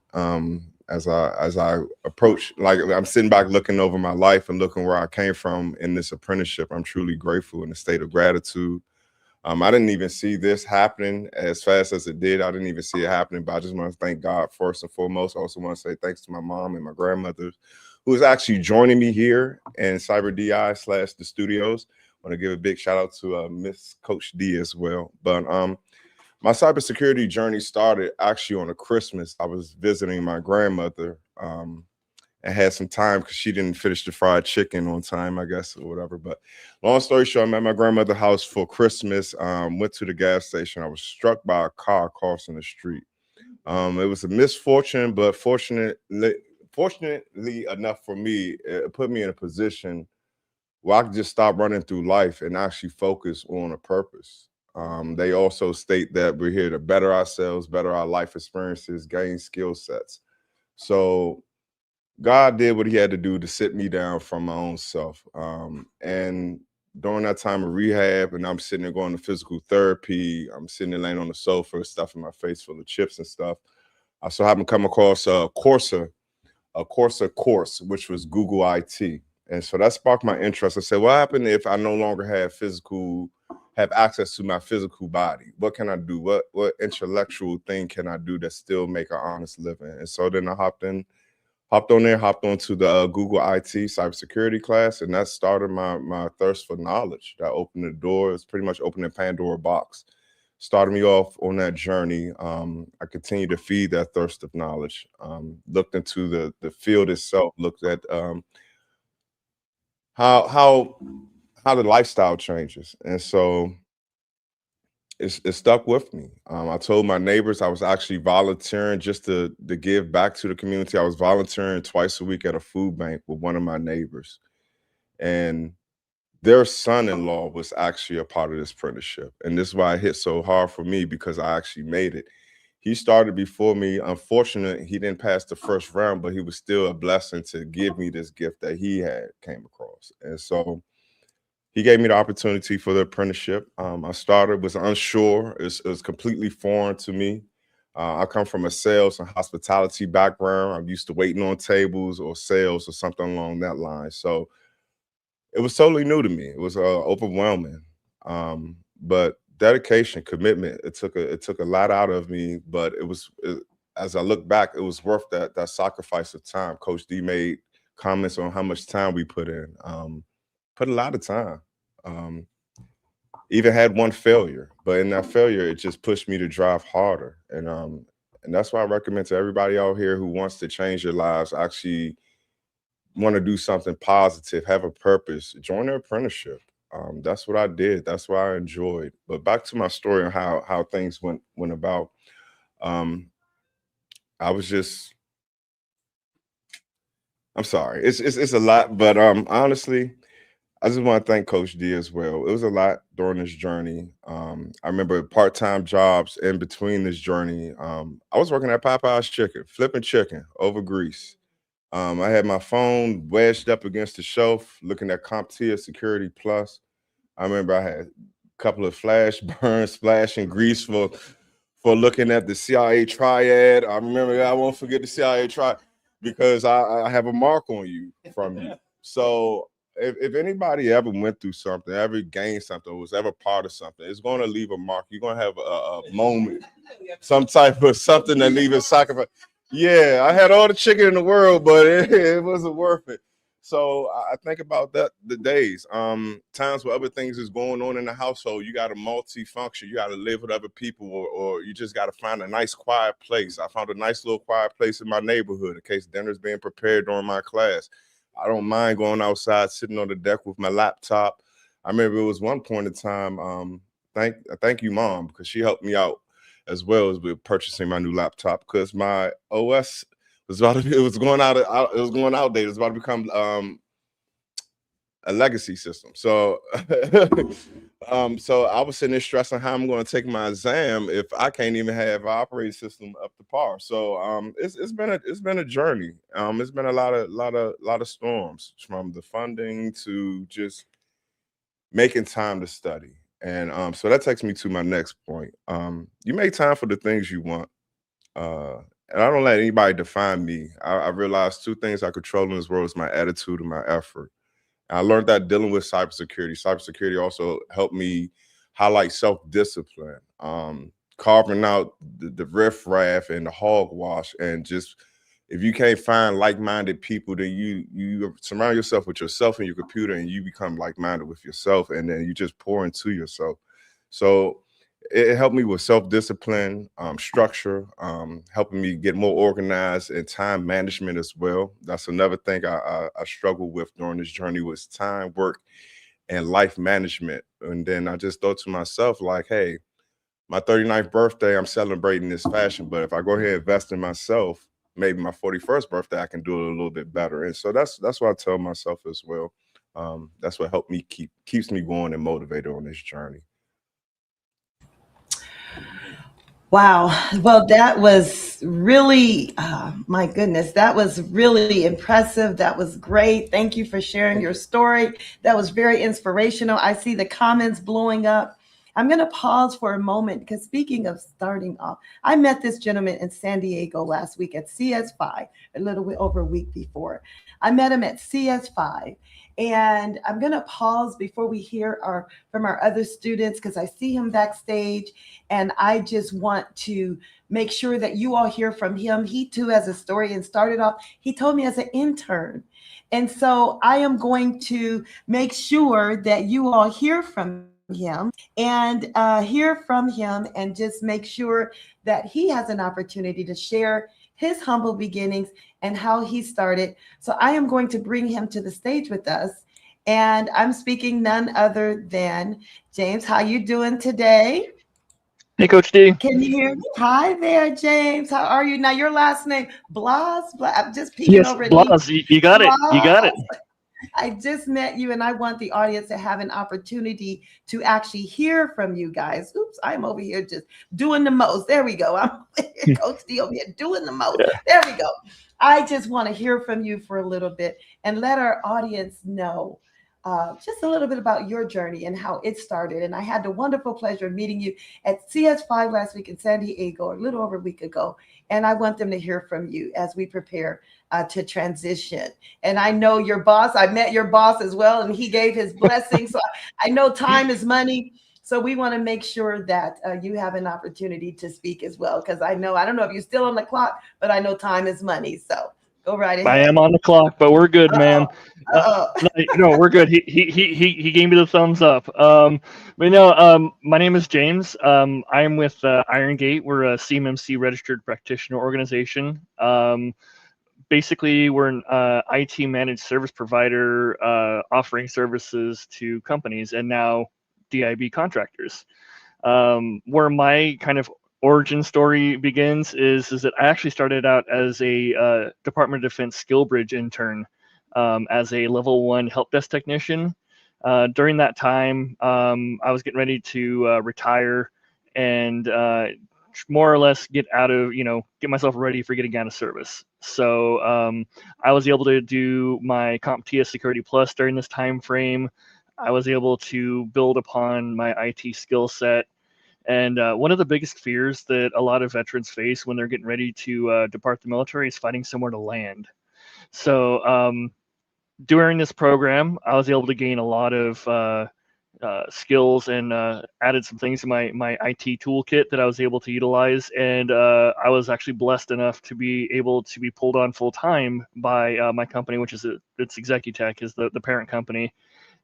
As I approach, like I'm sitting back looking over my life and looking where I came from in this apprenticeship, I'm truly grateful in a state of gratitude. I didn't even see this happening as fast as it did. I didn't even see it happening, but I just want to thank God first and foremost. I also want to say thanks to my mom and my grandmother, who is actually joining me here in Cyber DI / the studios. I want to give a big shout out to Miss Coach D as well. But my cybersecurity journey started actually on a Christmas. I was visiting my grandmother and had some time because she didn't finish the fried chicken on time, I guess, or whatever. But long story short, I'm at my grandmother's house for Christmas. Went to the gas station. I was struck by a car crossing the street. It was a misfortune, but fortunately enough for me, it put me in a position where I could just stop running through life and actually focus on a purpose. They also state that we're here to better ourselves, better our life experiences, gain skill sets. So God did what he had to do to sit me down from my own self. And during that time of rehab, and I'm sitting there going to physical therapy, I'm sitting there laying on the sofa, stuffing my face full of chips and stuff. I so happened to come across a Corsa course, which was Google IT. And so that sparked my interest. I said, what happened if I no longer have access to my physical body? What can I do? What intellectual thing can I do that still make an honest living? And so then I hopped onto the Google IT cybersecurity class, and that started my thirst for knowledge. That opened the door. It's pretty much opened a Pandora box. Started me off on that journey. I continued to feed that thirst of knowledge. Looked into the field itself. Looked at how the lifestyle changes, and so it stuck with me. I told my neighbors I was actually volunteering just to give back to the community. I was volunteering twice a week at a food bank with one of my neighbors, and their son-in-law was actually a part of this apprenticeship. And this is why it hit so hard for me, because I actually made it. He started before me. Unfortunately, he didn't pass the first round, but he was still a blessing to give me this gift that he had came across. And so he gave me the opportunity for the apprenticeship. I started, was unsure. It was completely foreign to me. I come from a sales and hospitality background. I'm used to waiting on tables or sales or something along that line. So it was totally new to me. It was overwhelming, but dedication, commitment. It took a lot out of me, but as I look back, it was worth that sacrifice of time. Coach D made comments on how much time we put in. Put a lot of time. Even had one failure, but in that failure, it just pushed me to drive harder. And that's why I recommend to everybody out here who wants to change their lives, actually want to do something positive, have a purpose, join an apprenticeship. That's what I did. That's what I enjoyed. But back to my story on how things went about. Um, I was just, I'm sorry. It's a lot, but honestly, I just want to thank Coach D as well. It was a lot during this journey. I remember part-time jobs in between this journey. I was working at Popeye's Chicken, flipping chicken over grease. I had my phone wedged up against the shelf, looking at CompTIA Security Plus. I remember I had a couple of flash burns, splashing grease for looking at the CIA triad. I remember I won't forget the CIA triad because I have a mark on you from you. So if anybody ever went through something, ever gained something, was ever part of something, it's going to leave a mark. You're going to have a moment, some type of something that leave a sacrifice. Yeah, I had all the chicken in the world, but it wasn't worth it. So I think about that, the days, times where other things is going on in the household. You got to multi-function. You got to live with other people, or you just got to find a nice quiet place. I found a nice little quiet place in my neighborhood in case dinner's being prepared during my class. I don't mind going outside, sitting on the deck with my laptop. I remember it was one point in time. Thank you, Mom, because she helped me out as well as with purchasing my new laptop, because my OS was it was going outdated. It was about to become a legacy system. So so I was sitting there stressing how I'm going to take my exam if I can't even have an operating system up to par. So it's been a journey. It's been a lot of storms, from the funding to just making time to study. And so that takes me to my next point. You make time for the things you want. And I don't let anybody define me. I realized two things I control in this world is my attitude and my effort. And I learned that dealing with cybersecurity. Cybersecurity also helped me highlight self-discipline, carving out the riffraff and the hogwash, and just, if you can't find like-minded people, then you surround yourself with yourself and your computer, and you become like-minded with yourself, and then you just pour into yourself. So it helped me with self-discipline, structure, helping me get more organized, and time management as well. That's another thing I struggled with during this journey, was time, work, and life management. And then I just thought to myself, like, hey, my 39th birthday, I'm celebrating this fashion, but if I go ahead and invest in myself, maybe my 41st birthday, I can do it a little bit better. And so that's what I tell myself as well. That's what helped me keeps me going and motivated on this journey. Wow. Well, that was really, my goodness, that was really impressive. That was great. Thank you for sharing your story. That was very inspirational. I see the comments blowing up. I'm going to pause for a moment because, speaking of starting off, I met this gentleman in San Diego last week at CS5, a little bit over a week before. I met him at CS5. And I'm going to pause before we hear from our other students, because I see him backstage, and I just want to make sure that you all hear from him. He too has a story, and started off, he told me, as an intern. And so I am going to make sure that you all hear from him and just make sure that he has an opportunity to share his humble beginnings and how he started. So I am going to bring him to the stage with us. And I'm speaking none other than James. How you doing today? Hey, Coach D. Can you hear me? Hi there, James. How are you? Now, your last name, Blas. I'm just peeking Yes, over at Blas. You got it. You got it. I just met you, and I want the audience to have an opportunity to actually hear from you guys. Oops, I'm over here just doing the most. There we go. I'm Coach D over here doing the most. Yeah. There we go. I just want to hear from you for a little bit and let our audience know just a little bit about your journey and how it started. And I had the wonderful pleasure of meeting you at CS5 last week in San Diego, a little over a week ago. And I want them to hear from you as we prepare to transition. And I know your boss, I met your boss as well, and he gave his blessing. So I know time is money. So we want to make sure that you have an opportunity to speak as well, because I don't know if you're still on the clock, but I know time is money. So go right ahead. I am on the clock, but we're good, man. No, we're good. He gave me the thumbs up. My name is James. I'm with Iron Gate. We're a CMMC registered practitioner organization. Basically, we're an IT managed service provider offering services to companies and now DIB contractors. Where my kind of origin story begins is that I actually started out as a Department of Defense skill bridge intern as a level 1 help desk technician. During that time, I was getting ready to retire and more or less get myself ready for getting out of service. So I was able to do my CompTIA Security Plus during this time frame. I was able to build upon my IT skill set. And one of the biggest fears that a lot of veterans face when they're getting ready to depart the military is finding somewhere to land. So during this program, I was able to gain a lot of skills and added some things to my IT toolkit that I was able to utilize. And I was actually blessed enough to be able to be pulled on full time by my company, which is it's Executech, is the parent company.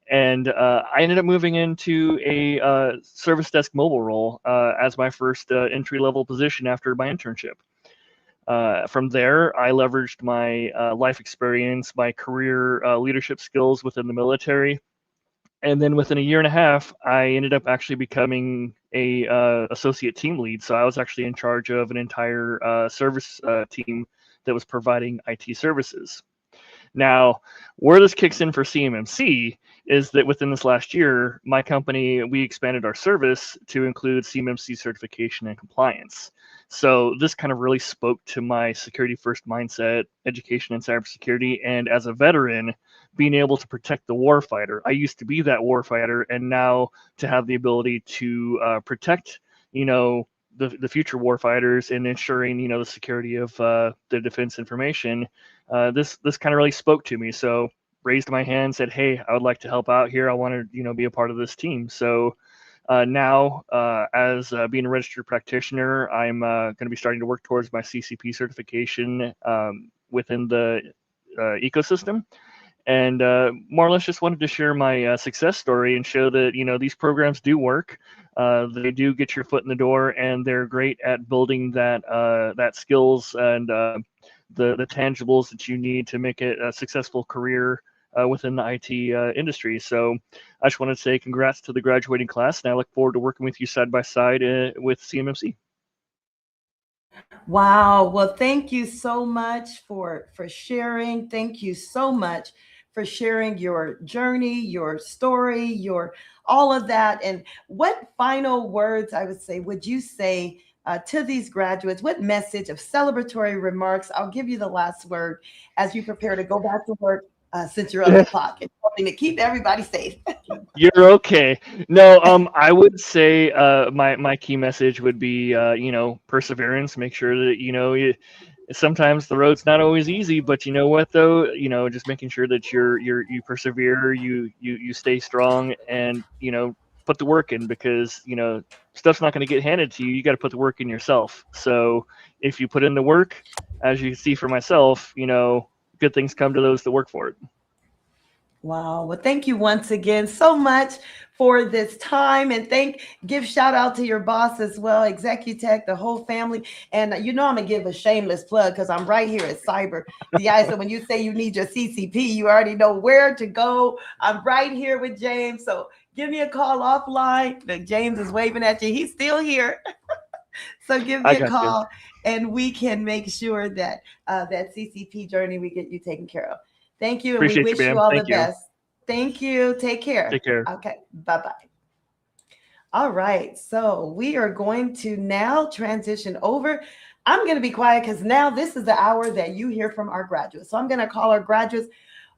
And I ended up moving into a service desk mobile role as my first entry-level position after my internship. From there, I leveraged my life experience, my career leadership skills within the military. And then within a year and a half, I ended up actually becoming a associate team lead. So I was actually in charge of an entire service team that was providing IT services. Now, where this kicks in for CMMC is that within this last year, my company, we expanded our service to include CMMC certification and compliance. So this kind of really spoke to my security first mindset, education in cybersecurity, and as a veteran, being able to protect the warfighter. I used to be that warfighter, and now to have the ability to protect, the future warfighters and ensuring, the security of the defense information. This kind of really spoke to me. So raised my hand, said, hey, I would like to help out here. I want to, be a part of this team. So now, as being a registered practitioner, I'm going to be starting to work towards my CCP certification within the ecosystem. And more or less just wanted to share my success story and show that, these programs do work. They do get your foot in the door, and they're great at building that skills and the tangibles that you need to make it a successful career within the IT industry. So I just want to say congrats to the graduating class, and I look forward to working with you side by side with CMMC. Wow. Well, thank you so much for sharing. Thank you so much for sharing your journey, your story, your all of that. And what final words I would say would you say to these graduates? What message of celebratory remarks? I'll give you the last word as you prepare to go back to work since you're on the clock and hoping to keep everybody safe. You're okay. No, I would say my key message would be perseverance. Make sure that sometimes the road's not always easy, but you know what though, just making sure that you persevere, you stay strong, and put the work in, because stuff's not going to get handed to you. You got to put the work in yourself. So if you put in the work, as you see for myself, good things come to those that work for it. Wow. Well, thank you once again so much for this time, and give shout out to your boss as well, Executech, the whole family. And I'm gonna give a shameless plug because I'm right here at Cyber. So when you say you need your CCP, you already know where to go. I'm right here with James. So give me a call offline. James is waving at you. He's still here. So give me a call and we can make sure that that CCP journey, we get you taken care of. Thank you. And Appreciate we wish you, you all Thank the you. best. Thank you. Take care. Take care. Okay. Bye-bye. All right. So we are going to now transition over. I'm going to be quiet because now this is the hour that you hear from our graduates. So I'm going to call our graduates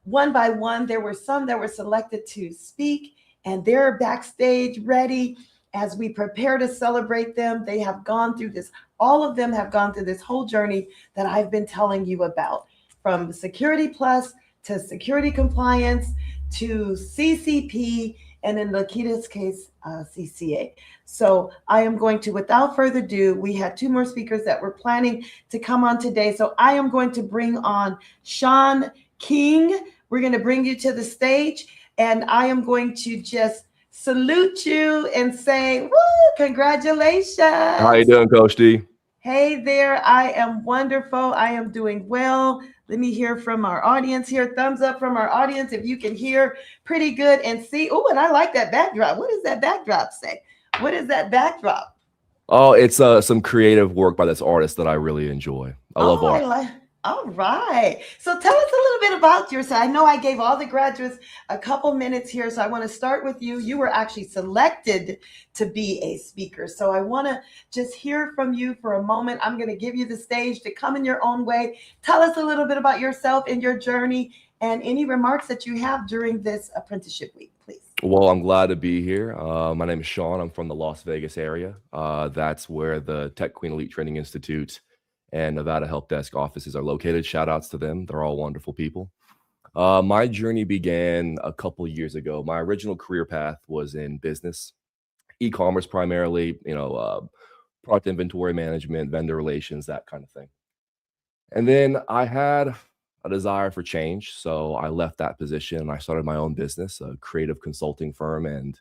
one by one. There were some that were selected to speak, and they're backstage ready as we prepare to celebrate them. They have gone through this. All of them have gone through this whole journey that I've been telling you about, from Security Plus to security compliance to CCP, and in Lakita's case, CCA. So I am going to, without further ado, we had two more speakers that were planning to come on today. So I am going to bring on Sean King. We're going to bring you to the stage, and I am going to just salute you and say, woo, congratulations. How you doing, Coach D? Hey there, I am wonderful. I am doing well. Let me hear from our audience here. Thumbs up from our audience if you can hear pretty good and see. Oh, and I like that backdrop. What does that backdrop say? What is that backdrop? Oh, it's some creative work by this artist that I really enjoy. I love art. All right. So tell us a little bit about yourself. I know I gave all the graduates a couple minutes here, so I want to start with you. You were actually selected to be a speaker. So I want to just hear from you for a moment. I'm going to give you the stage to come in your own way. Tell us a little bit about yourself and your journey, and any remarks that you have during this apprenticeship week, please. Well, I'm glad to be here. My name is Sean. I'm from the Las Vegas area. That's where the Tech Queen Elite Training Institute and Nevada Help Desk offices are located. Shout outs to them. They're all wonderful people. My journey began a couple years ago. My original career path was in business, e-commerce primarily, product inventory management, vendor relations, that kind of thing. And then I had a desire for change. So I left that position. I started my own business, a creative consulting firm. And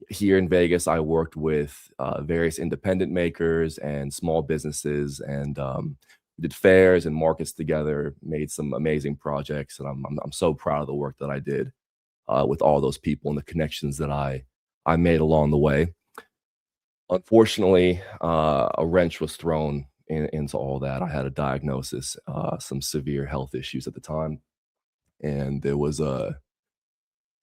here in Vegas, I worked with various independent makers and small businesses, and did fairs and markets together, made some amazing projects. And I'm so proud of the work that I did with all those people and the connections that I made along the way. Unfortunately, a wrench was thrown into all that. I had a diagnosis, some severe health issues at the time, and there was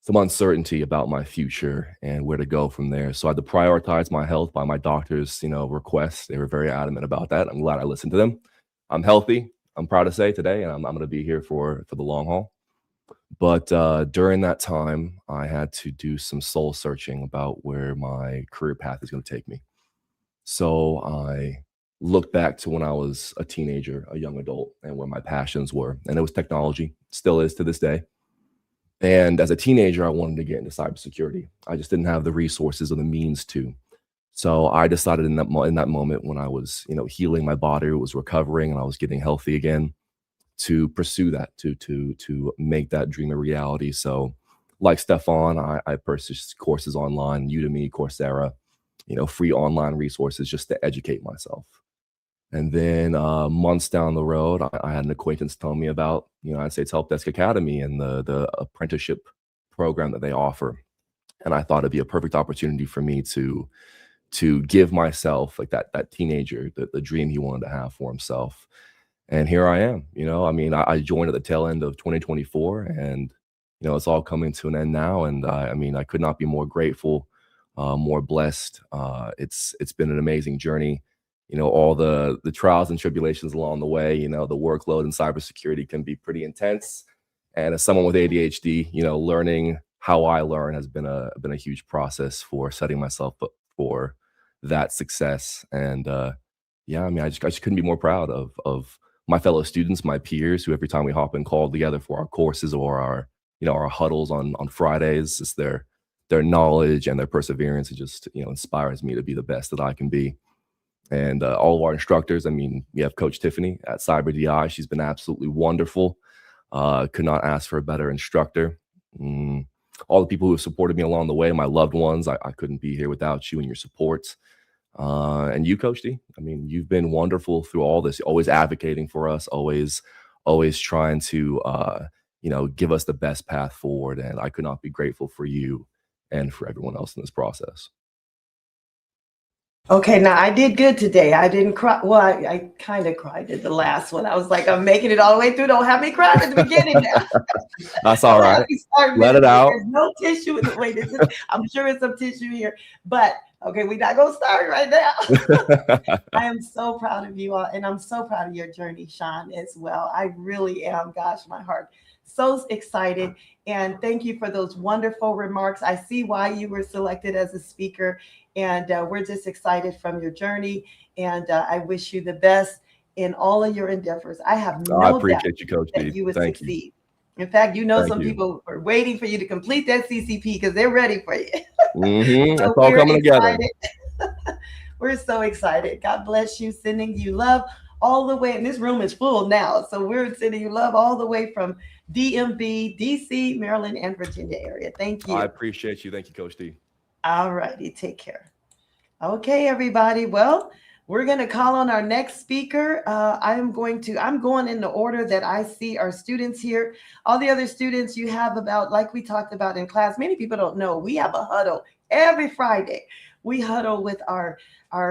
some uncertainty about my future and where to go from there. So I had to prioritize my health by my doctor's, requests. They were very adamant about that. I'm glad I listened to them. I'm healthy, I'm proud to say today, and I'm going to be here for the long haul. But during that time, I had to do some soul searching about where my career path is going to take me. So I looked back to when I was a teenager, a young adult, and where my passions were. And it was technology, still is to this day. And as a teenager, I wanted to get into cybersecurity. I just didn't have the resources or the means to. So I decided in that moment when I was, healing my body, was recovering, and I was getting healthy again, to pursue that, to make that dream a reality. So like Stefan, I purchased courses online, Udemy, Coursera, free online resources just to educate myself. And then months down the road, I had an acquaintance tell me about United States Help Desk Academy and the apprenticeship program that they offer. And I thought it'd be a perfect opportunity for me to give myself, like that teenager, the dream he wanted to have for himself. And here I am. I joined at the tail end of 2024, and it's all coming to an end now. And I could not be more grateful, more blessed. It's been an amazing journey. All the trials and tribulations along the way. The workload in cybersecurity can be pretty intense. And as someone with ADHD, learning how I learn has been a huge process for setting myself up for that success. And I just couldn't be more proud of my fellow students, my peers, who every time we hop in call together for our courses or our huddles on Fridays, just their knowledge and their perseverance, it just inspires me to be the best that I can be. And all of our instructors, we have Coach Tiffany at Cyber DI. She's been absolutely wonderful. Could not ask for a better instructor. All the people who have supported me along the way, my loved ones, I couldn't be here without you and your support. And you, Coach D, you've been wonderful through all this, always advocating for us, always trying to, give us the best path forward. And I could not be grateful for you and for everyone else in this process. Okay, now I did good today. I didn't cry. Well, I kind of cried at the last one. I was like, I'm making it all the way through. Don't have me cry at the beginning now. That's all right. Let it out. There's no tissue in the way. I'm sure it's some tissue here. But okay, we're not going to start right now. I am so proud of you all. And I'm so proud of your journey, Sean, as well. I really am. Gosh, my heart. So excited. And thank you for those wonderful remarks. I see why you were selected as a speaker. And we're just excited from your journey. And I wish you the best in all of your endeavors. I have no doubt appreciate you, Coach that you would succeed. In fact, some people are waiting for you to complete that CCP because they're ready for you. So it's all coming together. We're so excited. God bless you. Sending you love all the way. And this room is full now. So we're sending you love all the way from DMV, DC, Maryland, and Virginia area. Thank you. I appreciate you. Thank you, Coach D. All righty. Take care. Okay, everybody. Well, we're going to call on our next speaker. I'm going in the order that I see our students here. All the other students you have about, like we talked about in class, many people don't know, we have a huddle every Friday. We huddle with our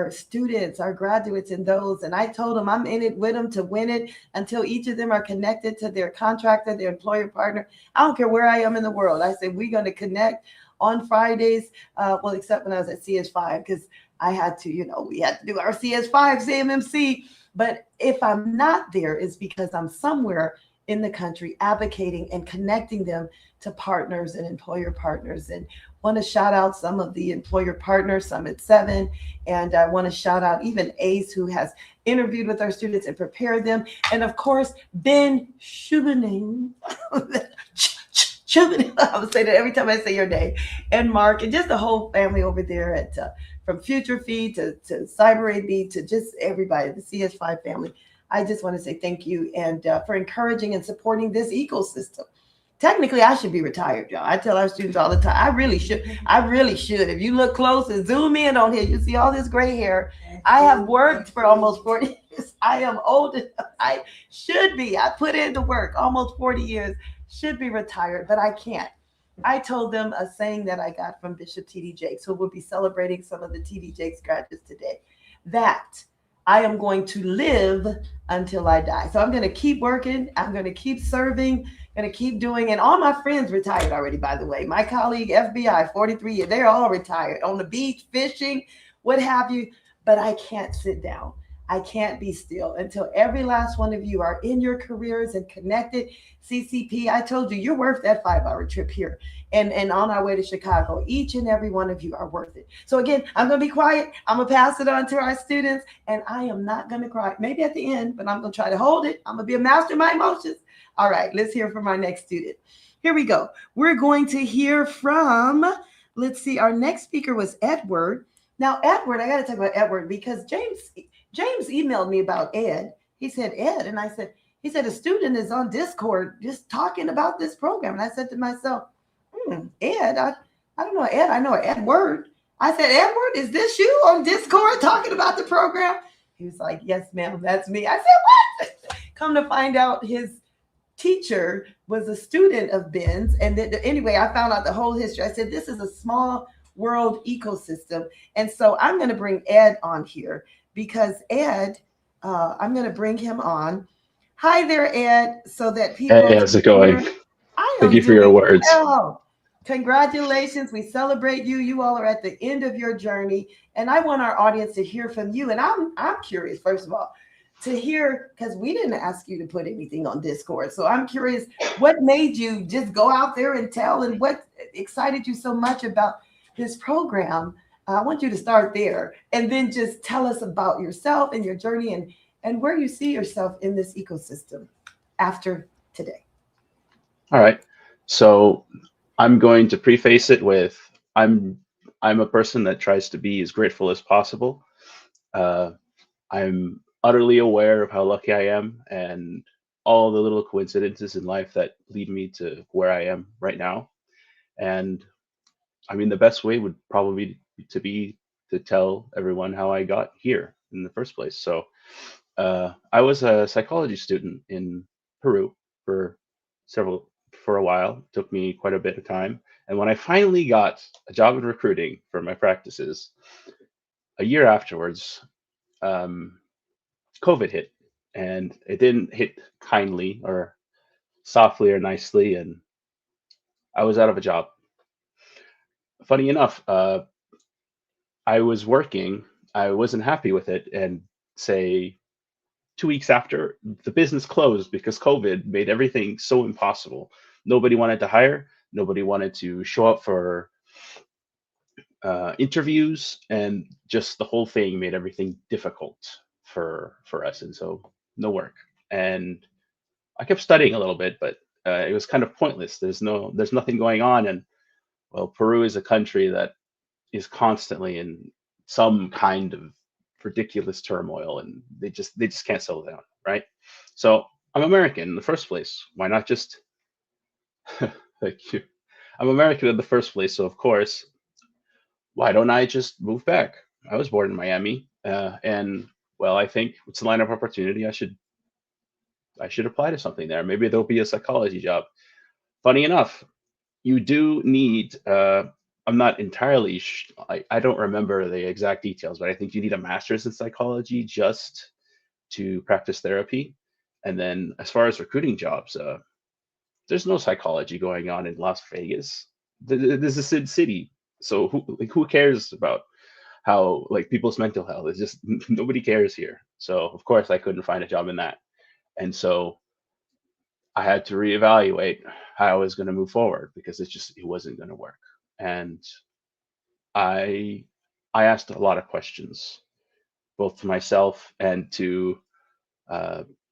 students, our graduates, and those. And I told them I'm in it with them to win it until each of them are connected to their contractor, their employer partner. I don't care where I am in the world. I said, we're going to connect on Fridays. Well, except when I was at CS5, because I had to, we had to do our CS5 CMMC. But if I'm not there, it's because I'm somewhere in the country advocating and connecting them to partners and employer partners. And want to shout out some of the employer partners, Summit 7. And I want to shout out even ACE, who has interviewed with our students and prepared them. And of course, Ben Shubaning. I would say that every time I say your name. And Mark, and just the whole family over there at from Future Feed to Cyber AB to just everybody, the CS5 family. I just want to say thank you and for encouraging and supporting this ecosystem. Technically, I should be retired, y'all. I tell our students all the time, I really should. If you look close and zoom in on here, you see all this gray hair. I have worked for almost 40 years. I am old enough. I should be. I put in the work almost 40 years. Should be retired, but I can't. I told them a saying that I got from Bishop T.D. Jakes, who will be celebrating some of the T.D. Jakes graduates today, that I am going to live until I die. So I'm going to keep working. I'm going to keep serving, going to keep doing. And all my friends retired already, by the way. My colleague, FBI, 43 years, they're all retired on the beach, fishing, what have you. But I can't sit down. I can't be still until every last one of you are in your careers and connected. CCP, I told you, you're worth that 5-hour trip here and on our way to Chicago. Each and every one of you are worth it. So again, I'm going to be quiet. I'm going to pass it on to our students, and I am not going to cry. Maybe at the end, but I'm going to try to hold it. I'm going to be a master of my emotions. All right, let's hear from our next student. Here we go. We're going to hear from, let's see, our next speaker was Edward. Now, Edward, I got to talk about Edward because James emailed me about Ed. He said, Ed. And I said, He said, a student is on Discord just talking about this program. And I said to myself, Ed, I don't know Ed, I know Edward. I said, Edward, is this you on Discord talking about the program? He was like, yes, ma'am, that's me. I said, what? Come to find out, his teacher was a student of Ben's. And then, anyway, I found out the whole history. I said, this is a small world ecosystem. And so I'm going to bring Ed on here because Ed, I'm going to bring him on. Hi there, Ed, so that people. Hey, how's it going? Thank you for your words. Well. Congratulations. We celebrate you. You all are at the end of your journey. And I want our audience to hear from you. And I'm curious, first of all, to hear, because we didn't ask you to put anything on Discord. So I'm curious, what made you just go out there and tell, and what excited you so much about this program? I want you to start there and then just tell us about yourself and your journey and where you see yourself in this ecosystem after today. All right. So I'm going to preface it with I'm a person that tries to be as grateful as possible. I'm utterly aware of how lucky I am and all the little coincidences in life that lead me to where I am right now. And I mean, the best way would probably be to tell everyone how I got here in the first place. So I was a psychology student in Peru for a while. It took me quite a bit of time. And when I finally got a job in recruiting for my practices, a year afterwards, COVID hit, and it didn't hit kindly or softly or nicely, and I was out of a job. Funny enough, I was working, I wasn't happy with it, and say 2 weeks after, the business closed because COVID made everything so impossible. Nobody wanted to hire. Nobody wanted to show up for interviews, and just the whole thing made everything difficult for us. And so no work. And I kept studying a little bit, but it was kind of pointless. There's nothing going on. And well, Peru is a country that is constantly in some kind of ridiculous turmoil, and they just can't settle down, right? So I'm American in the first place. Why not just thank you. I'm American in the first place, so of course, why don't I just move back? I was born in Miami, and well, I think it's a line of opportunity. I should apply to something there. Maybe there'll be a psychology job. Funny enough, you do need. I'm not entirely. I don't remember the exact details, but I think you need a master's in psychology just to practice therapy. And then, as far as recruiting jobs, there's no psychology going on in Las Vegas. This is a Sin City, so who cares about how people's mental health? It's just nobody cares here. So of course I couldn't find a job in that, and so I had to reevaluate how I was going to move forward because it wasn't going to work. And I asked a lot of questions, both to myself and to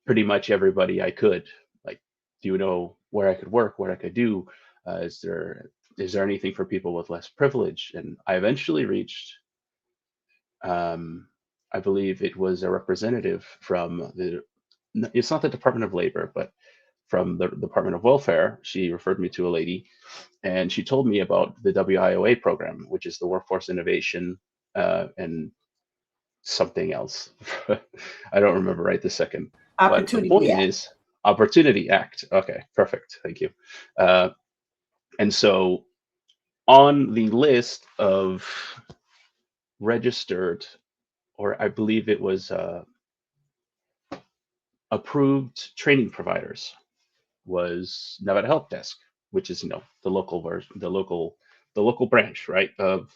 pretty much everybody I could. Like, do you know where I could work, what I could do? Is there anything for people with less privilege? And I eventually reached, I believe it was a representative from it's not the Department of Labor, but from the Department of Welfare. She referred me to a lady, and she told me about the WIOA program, which is the Workforce Innovation and something else. I don't remember right this second. But the point is Opportunity Act. Okay, perfect. Thank you. And so on the list of registered, or I believe it was approved training providers, was Nevada Help Desk, which is the local version, the local branch, right, of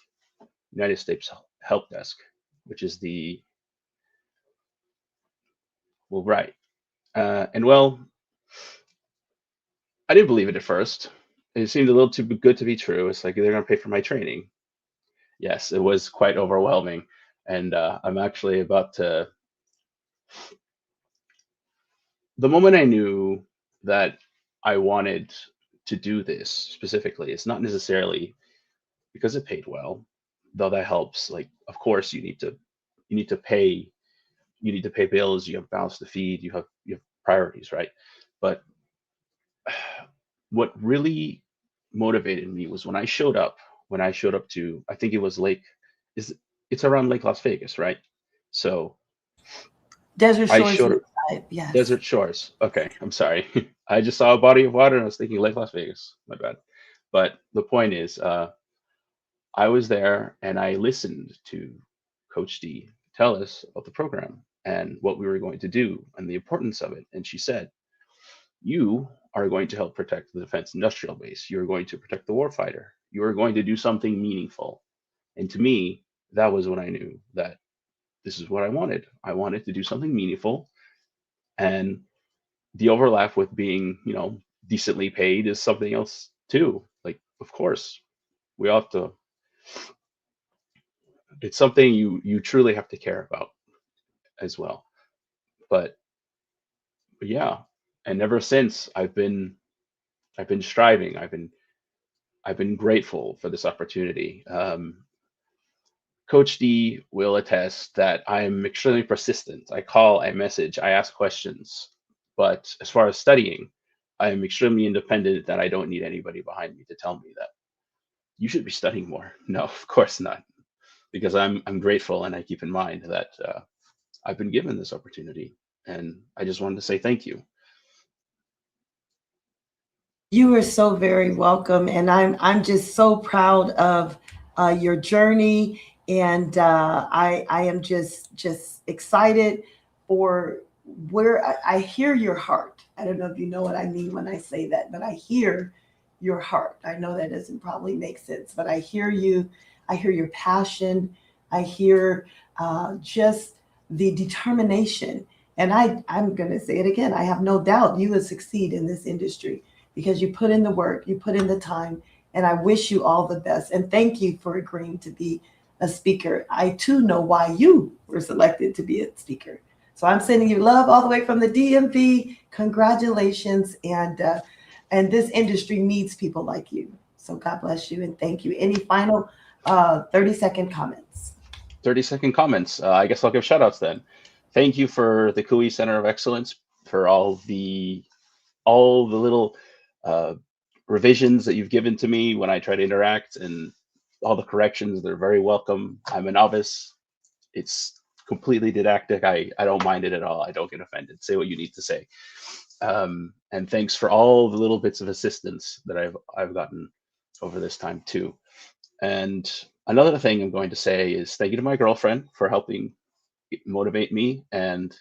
United States Help Desk, which is right. And well, I didn't believe it at first. It seemed a little too good to be true. It's like they're going to pay for my training. Yes, it was quite overwhelming, and I'm actually about to. The moment I knew that I wanted to do this specifically, it's not necessarily because it paid well, though that helps. Like, of course, you need to pay bills. You have mouths to feed. You have priorities, right? But what really motivated me was when I showed up. When I showed up to, I think it was it's around Lake Las Vegas, right? So Desert I Shores showed up. Lakeside, yes. Desert Shores. Okay, I'm sorry. I just saw a body of water and I was thinking Lake Las Vegas. My bad. But the point is, I was there and I listened to Coach D tell us about the program and what we were going to do and the importance of it. And she said, "You are going to help protect the defense industrial base. You're going to protect the warfighter. You are going to do something meaningful." And to me, that was when I knew that this is what I wanted. I wanted to do something meaningful, and the overlap with being, decently paid is something else too. Like, of course, we have to. It's something you truly have to care about as well. But yeah, and ever since I've been striving. I've been grateful for this opportunity. Coach D will attest that I am extremely persistent. I call, I message, I ask questions. But as far as studying, I am extremely independent that I don't need anybody behind me to tell me that you should be studying more. No, of course not, because I'm grateful and I keep in mind that I've been given this opportunity, and I just wanted to say thank you. You are so very welcome, and I'm just so proud of your journey, and I am just excited for where I hear your heart. I don't know if you know what I mean when I say that, but I hear your heart. I know that doesn't probably make sense, but I hear you. I hear your passion. I hear just the determination, and I'm going to say it again. I have no doubt you will succeed in this industry because you put in the work, you put in the time, and I wish you all the best. And thank you for agreeing to be a speaker. I too know why you were selected to be a speaker. So I'm sending you love all the way from the DMV. Congratulations, and this industry needs people like you. So God bless you and thank you. Any final 30-second comments? 30-second comments. I guess I'll give shout outs then. Thank you for the CUI Center of Excellence for all the little revisions that you've given to me when I try to interact, and all the corrections. They're very welcome. I'm a novice. It's completely didactic. I don't mind it at all. I don't get offended. Say what you need to say. And thanks for all the little bits of assistance that I've gotten over this time too. And another thing I'm going to say is thank you to my girlfriend for helping motivate me, and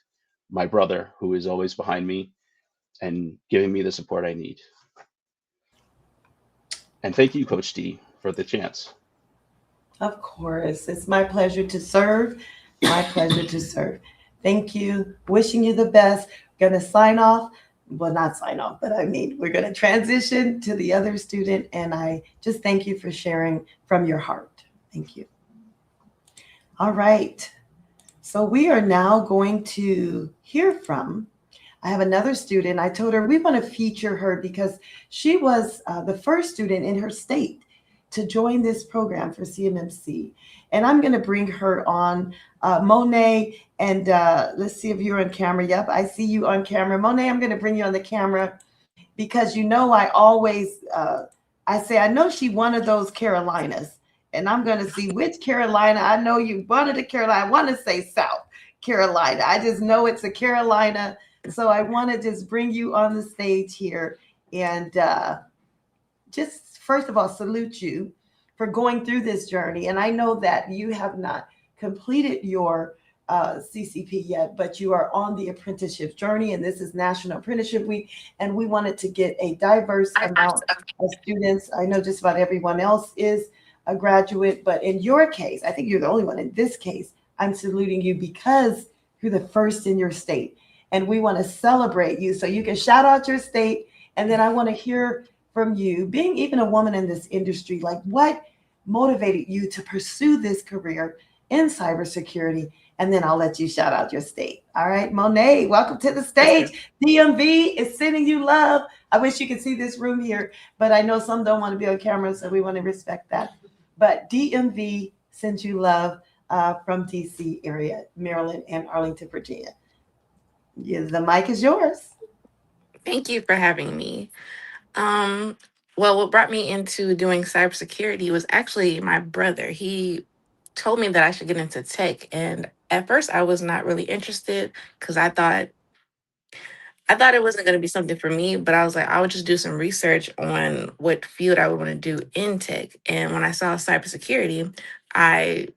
my brother, who is always behind me and giving me the support I need. And thank you, Coach D, for the chance. Of course. It's my pleasure to serve. My pleasure to serve. Thank you. Wishing you the best. Going to sign off. Well, not sign off, but I mean, we're going to transition to the other student. And I just thank you for sharing from your heart. Thank you. All right. So we are now going to hear from, I have another student. I told her we want to feature her because she was the first student in her state to join this program for CMMC. And I'm going to bring her on, Monet, and let's see if you're on camera. Yep, I see you on camera. Monet, I'm going to bring you on the camera because I always, I say, I know she one of those Carolinas, and I'm going to see which Carolina. I know you one of the Carolina. I want to say South Carolina. I just know it's a Carolina. So I want to just bring you on the stage here and just first of all, salute you for going through this journey. And I know that you have not completed your CCP yet, but you are on the apprenticeship journey, and this is National Apprenticeship Week, and we wanted to get a diverse amount of students. I know just about everyone else is a graduate, but in your case, I think you're the only one in this case. I'm saluting you because you're the first in your state, and we want to celebrate you. So you can shout out your state, and then I want to hear from you, being even a woman in this industry, like what motivated you to pursue this career in cybersecurity? And then I'll let you shout out your state. All right, Monet, welcome to the stage. DMV is sending you love. I wish you could see this room here, but I know some don't want to be on camera, so we want to respect that. But DMV sends you love from DC area, Maryland, and Arlington, Virginia. Yeah, the mic is yours. Thank you for having me. Um, well, what brought me into doing cybersecurity was actually my brother. He told me that I should get into tech, and at first I was not really interested because I thought it wasn't going to be something for me. But I was like, I would just do some research on what field I would want to do in tech. And when I saw cybersecurity, I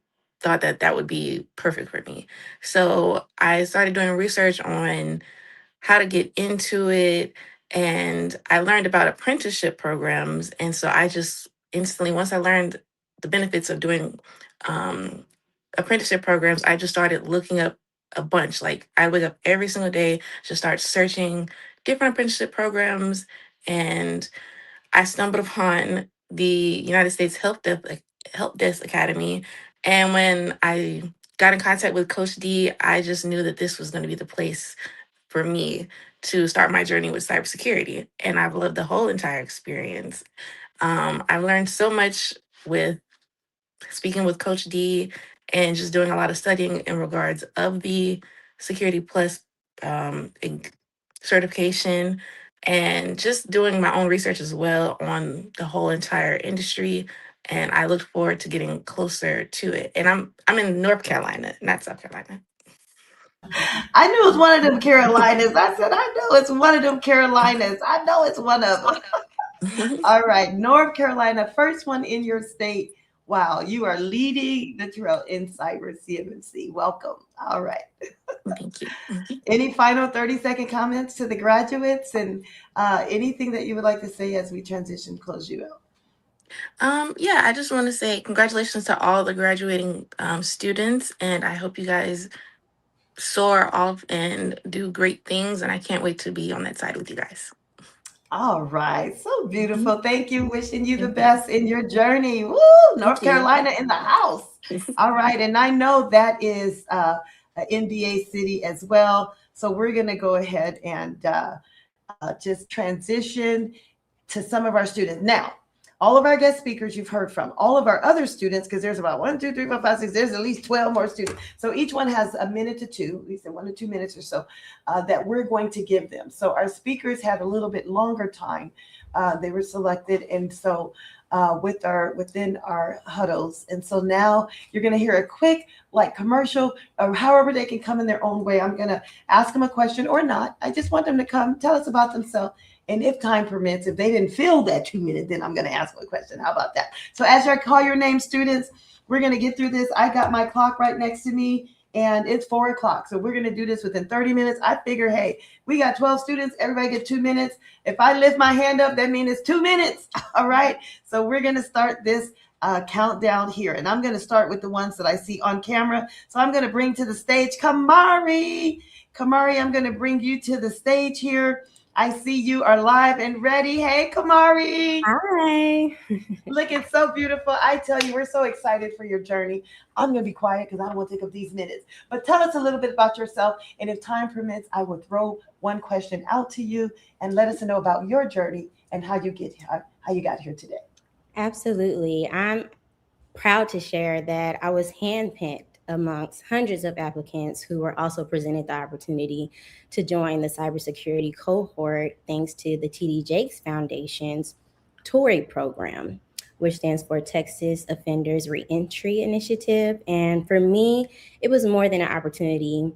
thought that that would be perfect for me. So I started doing research on how to get into it. And I learned about apprenticeship programs. And so I just instantly, once I learned the benefits of doing um, apprenticeship programs, I just started looking up a bunch. Like I wake up every single day, just start searching different apprenticeship programs. And I stumbled upon the United States Help Desk Academy. And when I got in contact with Coach D, I just knew that this was going to be the place for me to start my journey with cybersecurity. And I've loved the whole entire experience. I've learned so much with speaking with Coach D and just doing a lot of studying in regards of the Security Plus certification and just doing my own research as well on the whole entire industry. And I look forward to getting closer to it. And I'm in North Carolina, not South Carolina. I knew it was one of them Carolinas. I said, I know it's one of them Carolinas. I know it's one of them. All right, North Carolina, first one in your state. Wow, you are leading the trail in cyber CMMC. Welcome. All right. Thank you. Any final 30-second comments to the graduates and anything that you would like to say as we transition, close you out? Yeah, I just want to say congratulations to all the graduating students, and I hope you guys soar off and do great things. And I can't wait to be on that side with you guys. All right, so Mhm. beautiful. Thank you. Wishing you the Thank you. best in your journey. Woo, Thank North you. Carolina in the house. All right, and I know that is an NBA city as well. So we're going to go ahead and just transition to some of our students. Now, all of our guest speakers you've heard from, all of our other students, because there's about 1, 2, 3, 4, 5, 6, there's at least 12 more students. So each one has a minute to two, at least 1 to 2 minutes or so, that we're going to give them. So our speakers had a little bit longer time. They were selected, and so within our huddles. And so now you're going to hear a quick like commercial or however they can come in their own way. I'm going to ask them a question or not. I just want them to come tell us about themselves. And if time permits, if they didn't fill that 2 minutes, then I'm going to ask them a question. How about that? So as I call your name, students, we're going to get through this. I got my clock right next to me and it's 4 o'clock. So we're going to do this within 30 minutes. I figure, hey, we got 12 students. Everybody get 2 minutes. If I lift my hand up, that means it's 2 minutes. All right. So we're going to start this countdown here. And I'm going to start with the ones that I see on camera. So I'm going to bring to the stage Kamari. Kamari, I'm going to bring you to the stage here. I see you are live and ready. Hey, Kamari. Hi. Looking so beautiful. I tell you, we're so excited for your journey. I'm going to be quiet because I don't want to take up these minutes. But tell us a little bit about yourself. And if time permits, I will throw one question out to you and let us know about your journey and how you got here today. Absolutely. I'm proud to share that I was handpicked amongst hundreds of applicants who were also presented the opportunity to join the cybersecurity cohort thanks to the TD Jakes Foundation's TORI program, which stands for Texas Offenders Reentry Initiative. And for me, it was more than an opportunity.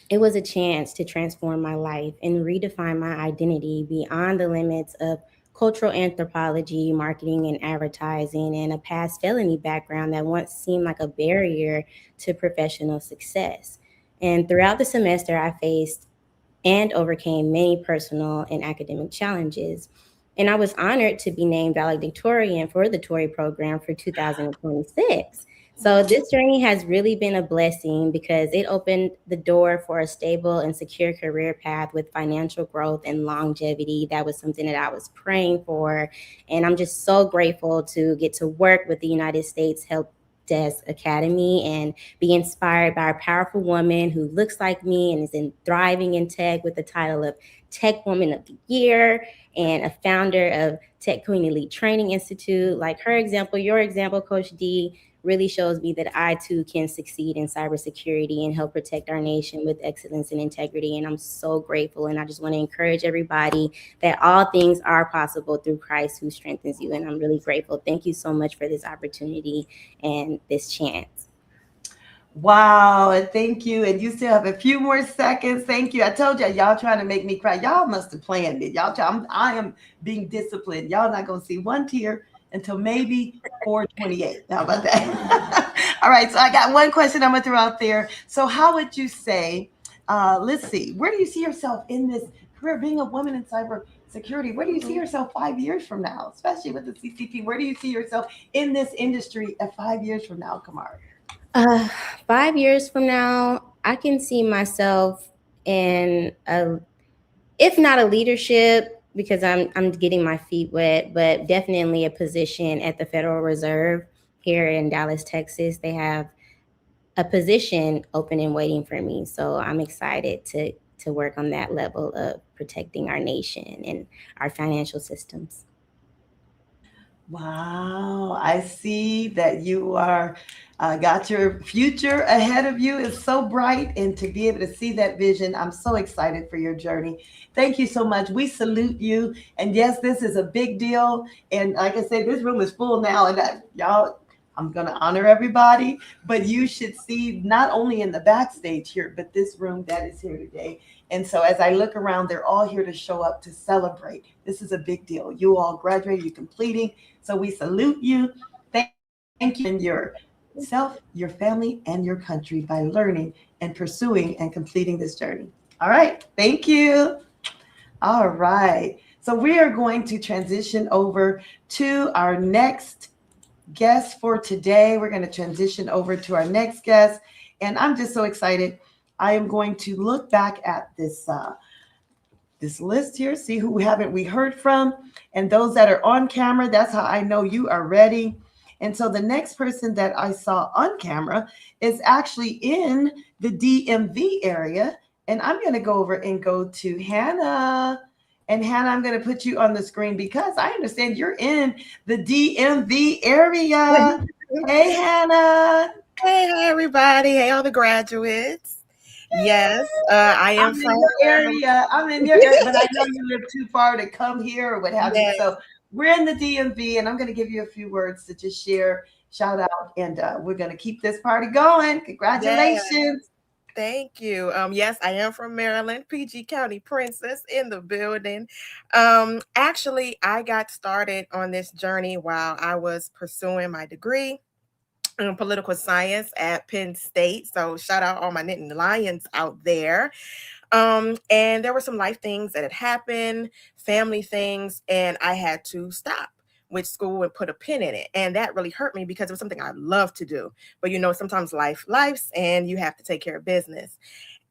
It was a chance to transform my life and redefine my identity beyond the limits of cultural anthropology, marketing, and advertising, and a past felony background that once seemed like a barrier to professional success. And throughout the semester, I faced and overcame many personal and academic challenges. And I was honored to be named valedictorian for the TORI program for 2026. So this journey has really been a blessing because it opened the door for a stable and secure career path with financial growth and longevity. That was something that I was praying for. And I'm just so grateful to get to work with the United States Help Desk Academy and be inspired by a powerful woman who looks like me and is thriving in tech with the title of Tech Woman of the Year and a founder of Tech Queen Elite Training Institute. Like her example, your example, Coach D, really shows me that I too can succeed in cybersecurity and help protect our nation with excellence and integrity. And I'm so grateful. And I just want to encourage everybody that all things are possible through Christ who strengthens you. And I'm really grateful. Thank you so much for this opportunity and this chance. Wow, and thank you. And you still have a few more seconds. Thank you. I told y'all trying to make me cry. Y'all must have planned it. I am being disciplined. Y'all not gonna see one tear until maybe 428. How about that? All right. So I got one question I'm gonna throw out there. So how would you say? Let's see. Where do you see yourself in this career, being a woman in cyber security? Where do you see yourself 5 years from now, especially with the CCP? Where do you see yourself in this industry at 5 years from now, Kamar? 5 years from now, I can see myself in if not a leadership, because I'm getting my feet wet, but definitely a position at the Federal Reserve here in Dallas, Texas. They have a position open and waiting for me. So I'm excited to work on that level of protecting our nation and our financial systems. Wow, I see that you are got your future ahead of you. Is so bright, and to be able to see that vision, I'm so excited for your journey. Thank you so much. We salute you, and yes, this is a big deal. And like I said, this room is full now, and y'all. I'm going to honor everybody, but you should see not only in the backstage here, but this room that is here today. And so as I look around, they're all here to show up to celebrate. This is a big deal. You all graduated, you're completing. So we salute you. Thank you and yourself, your family, and your country by learning and pursuing and completing this journey. All right. Thank you. All right. So we are going to transition over to our next guest for today. We're going to transition over to our next guest. And I'm just so excited. I am going to look back at this list here, see who haven't we heard from, and those that are on camera. That's how I know you are ready. And so the next person that I saw on camera is actually in the DMV area. And I'm going to go over and go to Hannah. And Hannah, I'm going to put you on the screen because I understand you're in the DMV area. Hey, Hannah. Hey, everybody. Hey, all the graduates. Yes, I am I'm in from your area. I'm in your area, but I know you live too far to come here or what have you. Yes. So we're in the DMV, and I'm going to give you a few words to just share, shout out, and we're going to keep this party going. Congratulations. Thank you. Yes, I am from Maryland, PG County Princess in the building. Actually, I got started on this journey while I was pursuing my degree in political science at Penn State. So shout out all my Nittany Lions out there. And there were some life things that had happened, family things, and I had to stop with school and put a pin in it. And that really hurt me because it was something I love to do. But sometimes life's and you have to take care of business.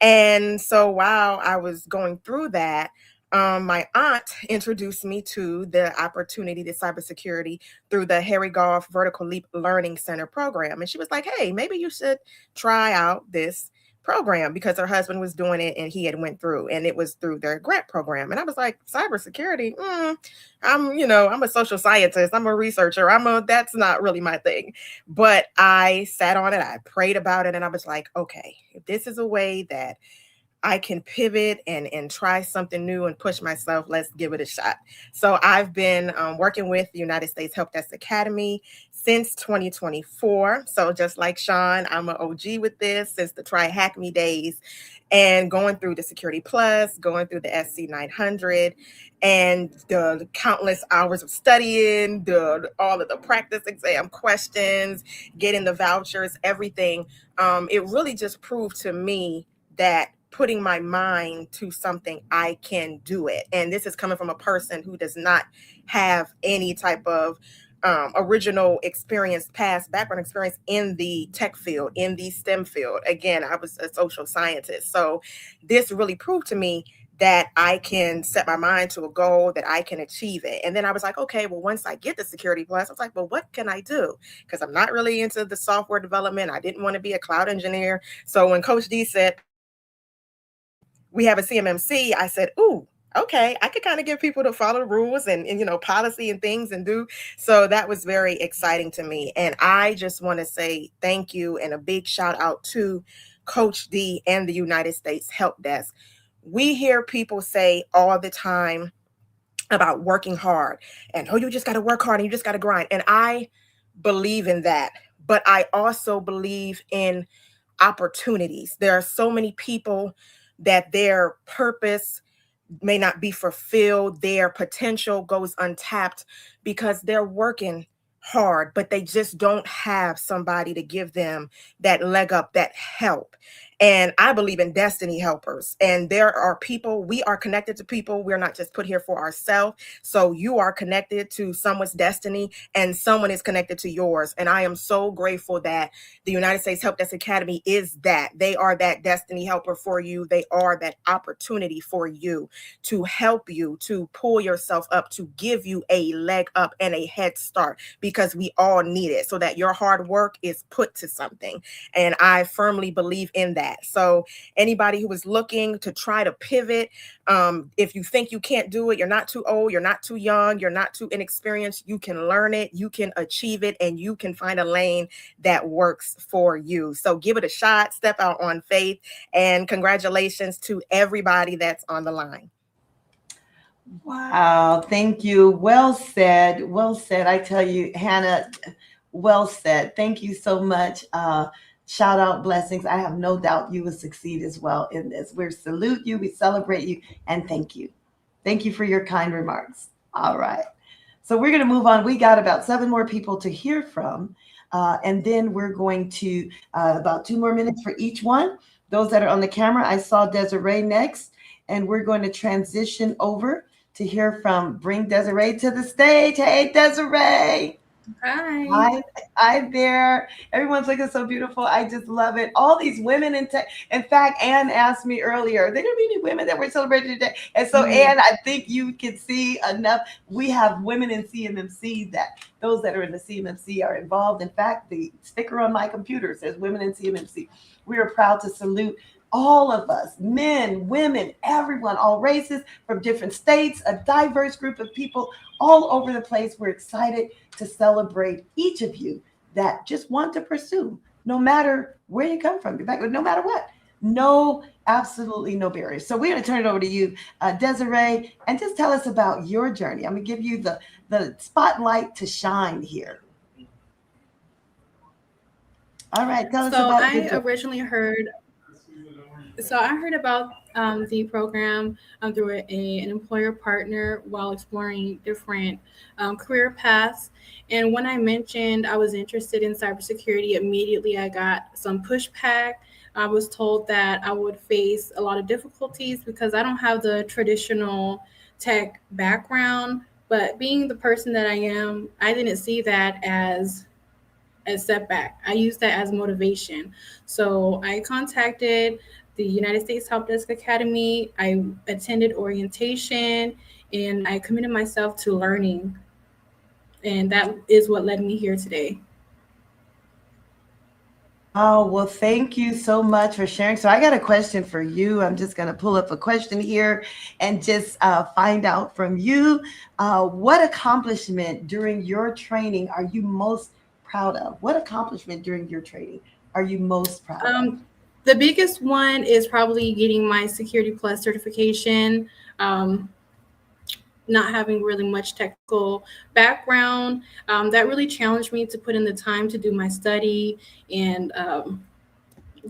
And so while I was going through that, my aunt introduced me to the opportunity to cybersecurity through the Harry Goff Vertical Leap Learning Center program. And she was like, hey, maybe you should try out this program because her husband was doing it and he had went through, and it was through their grant program. And I was like, cybersecurity, I'm a social scientist, I'm a researcher, that's not really my thing. But I sat on it, I prayed about it, and I was like, okay, if this is a way that I can pivot and try something new and push myself, let's give it a shot. So I've been working with the United States Help Desk Academy since 2024. So just like Sean, I'm an OG with this since the Try Hack Me days, and going through the Security Plus, going through the SC 900, and the countless hours of studying, all of the practice exam questions, getting the vouchers, everything. It really just proved to me that putting my mind to something, I can do it. And this is coming from a person who does not have any type of original experience, past background experience in the tech field, in the STEM field. Again, I was a social scientist. So this really proved to me that I can set my mind to a goal, that I can achieve it. And then I was like, okay, well, once I get the Security Plus, I was like, well, what can I do? Because I'm not really into the software development. I didn't want to be a cloud engineer. So when Coach D said, we have a CMMC, I said, ooh, okay, I could kind of get people to follow the rules and you know, policy and things and do. So that was very exciting to me. And I just want to say thank you and a big shout out to Coach D and the United States Help Desk. We hear people say all the time about working hard and, oh, you just got to work hard and you just got to grind. And I believe in that. But I also believe in opportunities. There are so many people that their purpose may not be fulfilled, their potential goes untapped because they're working hard, but they just don't have somebody to give them that leg up, that help. And I believe in destiny helpers. And there are people, we are connected to people. We're not just put here for ourselves. So you are connected to someone's destiny and someone is connected to yours. And I am so grateful that the United States Help Desk Academy is that. They are that destiny helper for you. They are that opportunity for you to help you, to pull yourself up, to give you a leg up and a head start, because we all need it so that your hard work is put to something. And I firmly believe in that. So anybody who is looking to try to pivot, if you think you can't do it, you're not too old, you're not too young, you're not too inexperienced, you can learn it, you can achieve it, and you can find a lane that works for you. So give it a shot, step out on faith, and congratulations to everybody that's on the line. Wow, thank you. Well said. Well said. I tell you, Hannah, well said. Thank you so much. Shout out, blessings. I have no doubt you will succeed as well in this. We salute you, we celebrate you, and thank you. Thank you for your kind remarks. All right. So we're going to move on. We got about 7 more people to hear from. And then we're going to about 2 more minutes for each one. Those that are on the camera, I saw Desiree next, and we're going to transition over to hear from, bring Desiree to the stage. Hey, Desiree. Hi. Hi there. Everyone's looking so beautiful. I just love it. All these women in tech. In fact, Ann asked me earlier, are there going to be any women that we're celebrating today? And so, Ann, I think you can see enough. We have women in CMMC that those that are in the CMMC are involved. In fact, the sticker on my computer says women in CMMC. We are proud to salute all of us, men, women, everyone, all races from different states, a diverse group of people all over the place. We're excited to celebrate each of you that just want to pursue, no matter where you come from, no matter what. No, absolutely no barriers. So we're going to turn it over to you, Desiree, and just tell us about your journey. I'm going to give you the spotlight to shine here. All right, tell us about I originally heard. So I heard about the program through an employer partner while exploring different career paths. And when I mentioned I was interested in cybersecurity, immediately I got some pushback. I was told that I would face a lot of difficulties because I don't have the traditional tech background. But being the person that I am, I didn't see that as a setback. I used that as motivation. So I contacted the United States Help Desk Academy. I attended orientation and I committed myself to learning. And that is what led me here today. Oh, well, thank you so much for sharing. So I got a question for you. I'm just going to pull up a question here and just find out from you. What accomplishment during your training are you most proud of? What accomplishment during your training are you most proud of? The biggest one is probably getting my Security Plus certification. Not having really much technical background, that really challenged me to put in the time to do my study and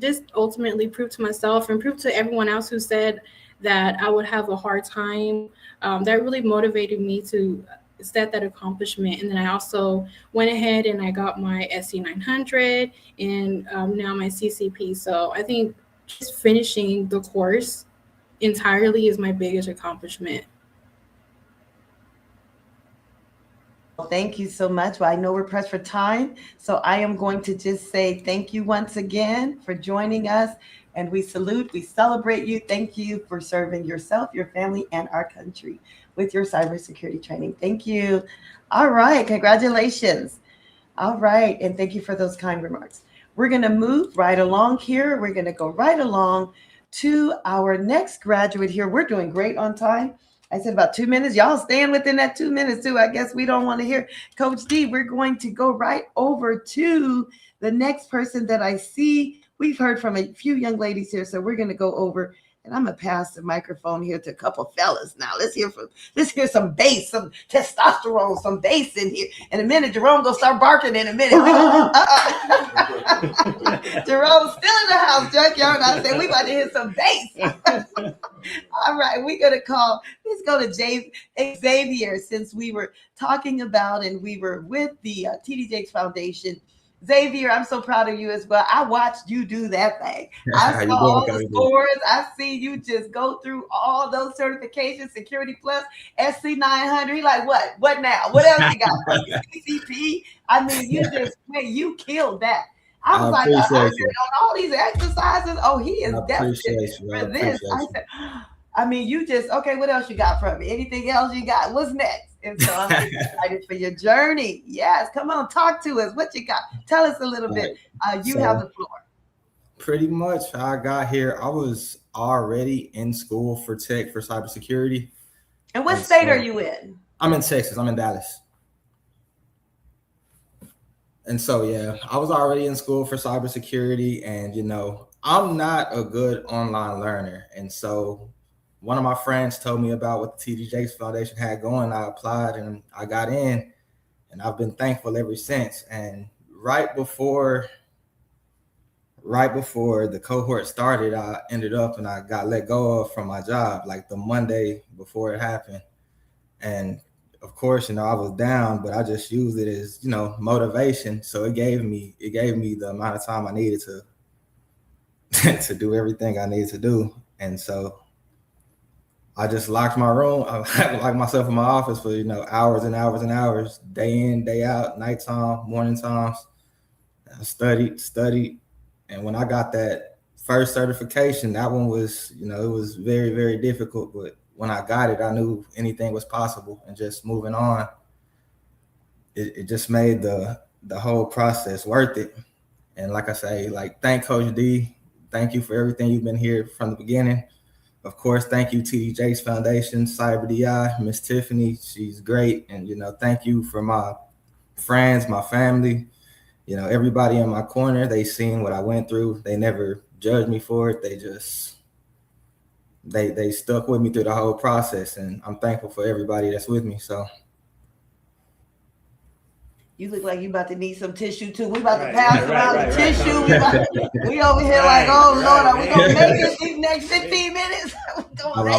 just ultimately prove to myself and prove to everyone else who said that I would have a hard time. That really motivated me to set that accomplishment. And then I also went ahead and I got my SC 900 and now my CCP. So I think just finishing the course entirely is my biggest accomplishment. Thank you so much. Well, I know we're pressed for time, so I am going to just say thank you once again for joining us, and we salute, we celebrate you. Thank you for serving yourself, your family, and our country with your cybersecurity training. Thank you. All right, congratulations. All right, and thank you for those kind remarks. We're going to move right along here. We're going to go right along to our next graduate here. We're doing great on time. I said about 2 minutes. Y'all staying within that 2 minutes too. I guess we don't want to hear Coach D. We're going to go right over to the next person that I see. We've heard from a few young ladies here, so we're going to go over. And I'm gonna pass the microphone here to a couple fellas now. Let's hear some bass, some testosterone, some bass in here. In a minute, Jerome gonna start barking in a minute. Jerome's still in the house, Junkyard. I said we about to hear some bass. All right, let's go to Xavier, since we were talking about and we were with the TD Jakes Foundation. Xavier, I'm so proud of you as well. I watched you do that thing. I saw all the scores. I see you just go through all those certifications, Security Plus, SC 900. He like, what? What now? What else you got for me? CCP? I mean, you killed that. I was like, on all these exercises. Oh, he is destined for this. I said, I mean, you just, okay, what else you got for me? Anything else you got? What's next? And so I'm excited for your journey. Yes, come on, talk to us. What you got? Tell us a little bit. You have the floor. Pretty much how I got here, I was already in school for tech for cybersecurity. And what state are you in? I'm in Texas. I'm in Dallas. And so, yeah, I was already in school for cybersecurity, and, you know, I'm not a good online learner. And so one of my friends told me about what the TD Jakes Foundation had going. I applied and I got in, and I've been thankful ever since. And right before the cohort started, I ended up and I got let go of from my job, like the Monday before it happened. And of course, you know, I was down, but I just used it as, you know, motivation. So it gave me the amount of time I needed to do everything I needed to do. And so I just locked my room. I locked myself in my office for, you know, hours and hours and hours, day in, day out, nighttime, morning times. I studied. And when I got that first certification, that one was, you know, it was very, very difficult. But when I got it, I knew anything was possible. And just moving on, it just made the whole process worth it. And like I say, like, thank Coach D. Thank you for everything you've been here from the beginning. Of course, thank you, TD Jakes Foundation, Cyber DI, Miss Tiffany. She's great. And, you know, thank you for my friends, my family, you know, everybody in my corner. They seen what I went through. They never judged me for it. They just, they stuck with me through the whole process. And I'm thankful for everybody that's with me. So. You look like you about to need some tissue too. We about to pass around the tissue. We over here like, oh Lord, are we gonna make it these next 15 minutes? I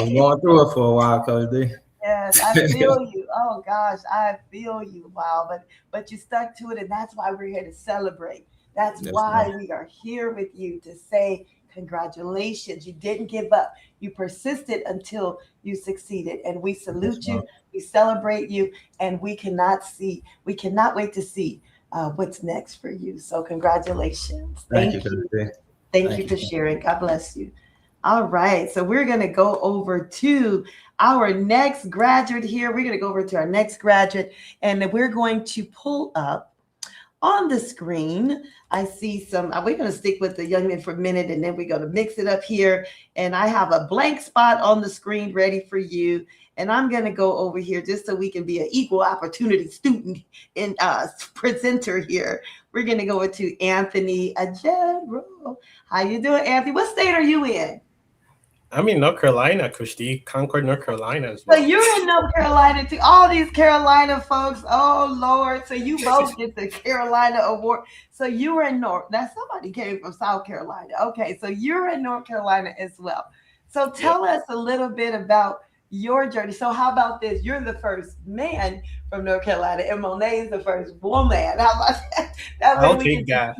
was going through it for a while, Coach D. Yes, I feel you. Oh gosh, I feel you. Wow, but you stuck to it, and that's why we're here to celebrate. That's why we are here with you to say congratulations. You didn't give up. You persisted until you succeeded, and we salute you. We celebrate you, and we cannot wait to see what's next for you. So congratulations. Thank you. Thank you for sharing. God bless you. All right. So we're going to go over to our next graduate here. We're going to go over to our next graduate, and we're going to pull up on the screen. I see some, we're going to stick with the young men for a minute, and then we're going to mix it up here. And I have a blank spot on the screen ready for you. And I'm going to go over here just so we can be an equal opportunity student and presenter here. We're going to go to Anthony Ajero. How you doing, Anthony? What state are you in? I'm in North Carolina, Coach D, Concord, North Carolina as well. So you're in North Carolina too. All these Carolina folks. Oh Lord. So you both get the Carolina Award. So you were in North. Now somebody came from South Carolina. Okay, so you're in North Carolina as well. So tell us a little bit about your journey. So how about this? You're the first man from North Carolina, and Monet's the first woman. How about that? I'll take that.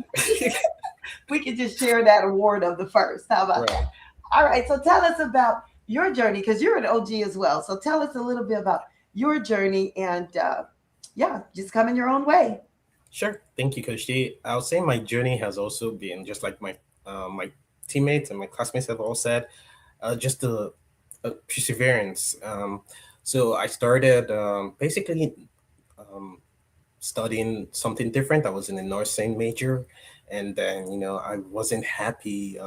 We can just share that award of the first. How about that? All right. So tell us about your journey, because you're an OG as well. So tell us a little bit about your journey, and just coming your own way. Sure. Thank you, Coach D. I'll say my journey has also been just like my teammates and my classmates have all said, just a perseverance. So I started basically studying something different. I was in a nursing major, and then, you know, I wasn't happy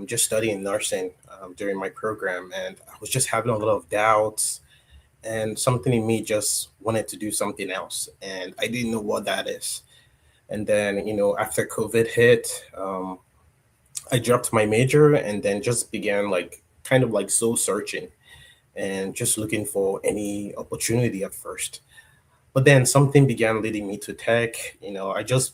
just studying nursing during my program, and I was just having a lot of doubts, and something in me just wanted to do something else, and I didn't know what that is. And then, after COVID hit, I dropped my major and then just began like kind of like soul searching and just looking for any opportunity at first. But then something began leading me to tech. I just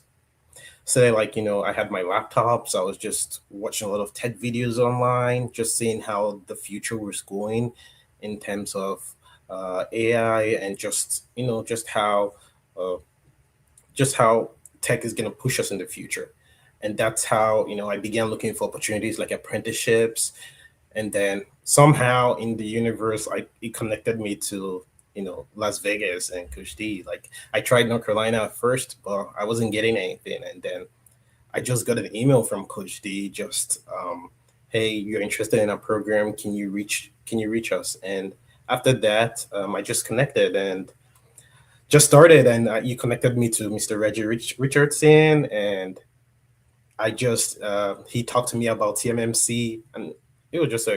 say like, I had my laptop, so I was just watching a lot of tech videos online, just seeing how the future was going in terms of AI, and uh, just how tech is going to push us in the future. And that's how, I began looking for opportunities like apprenticeships. And then somehow in the universe, it connected me to, Las Vegas and Coach D. Like, I tried North Carolina at first, but I wasn't getting anything. And then I just got an email from Coach D, just, hey, you're interested in our program. Can you reach us? And after that, I just connected and just started, and you connected me to Mr. Reggie Richardson, and he talked to me about TMMC, and it was just so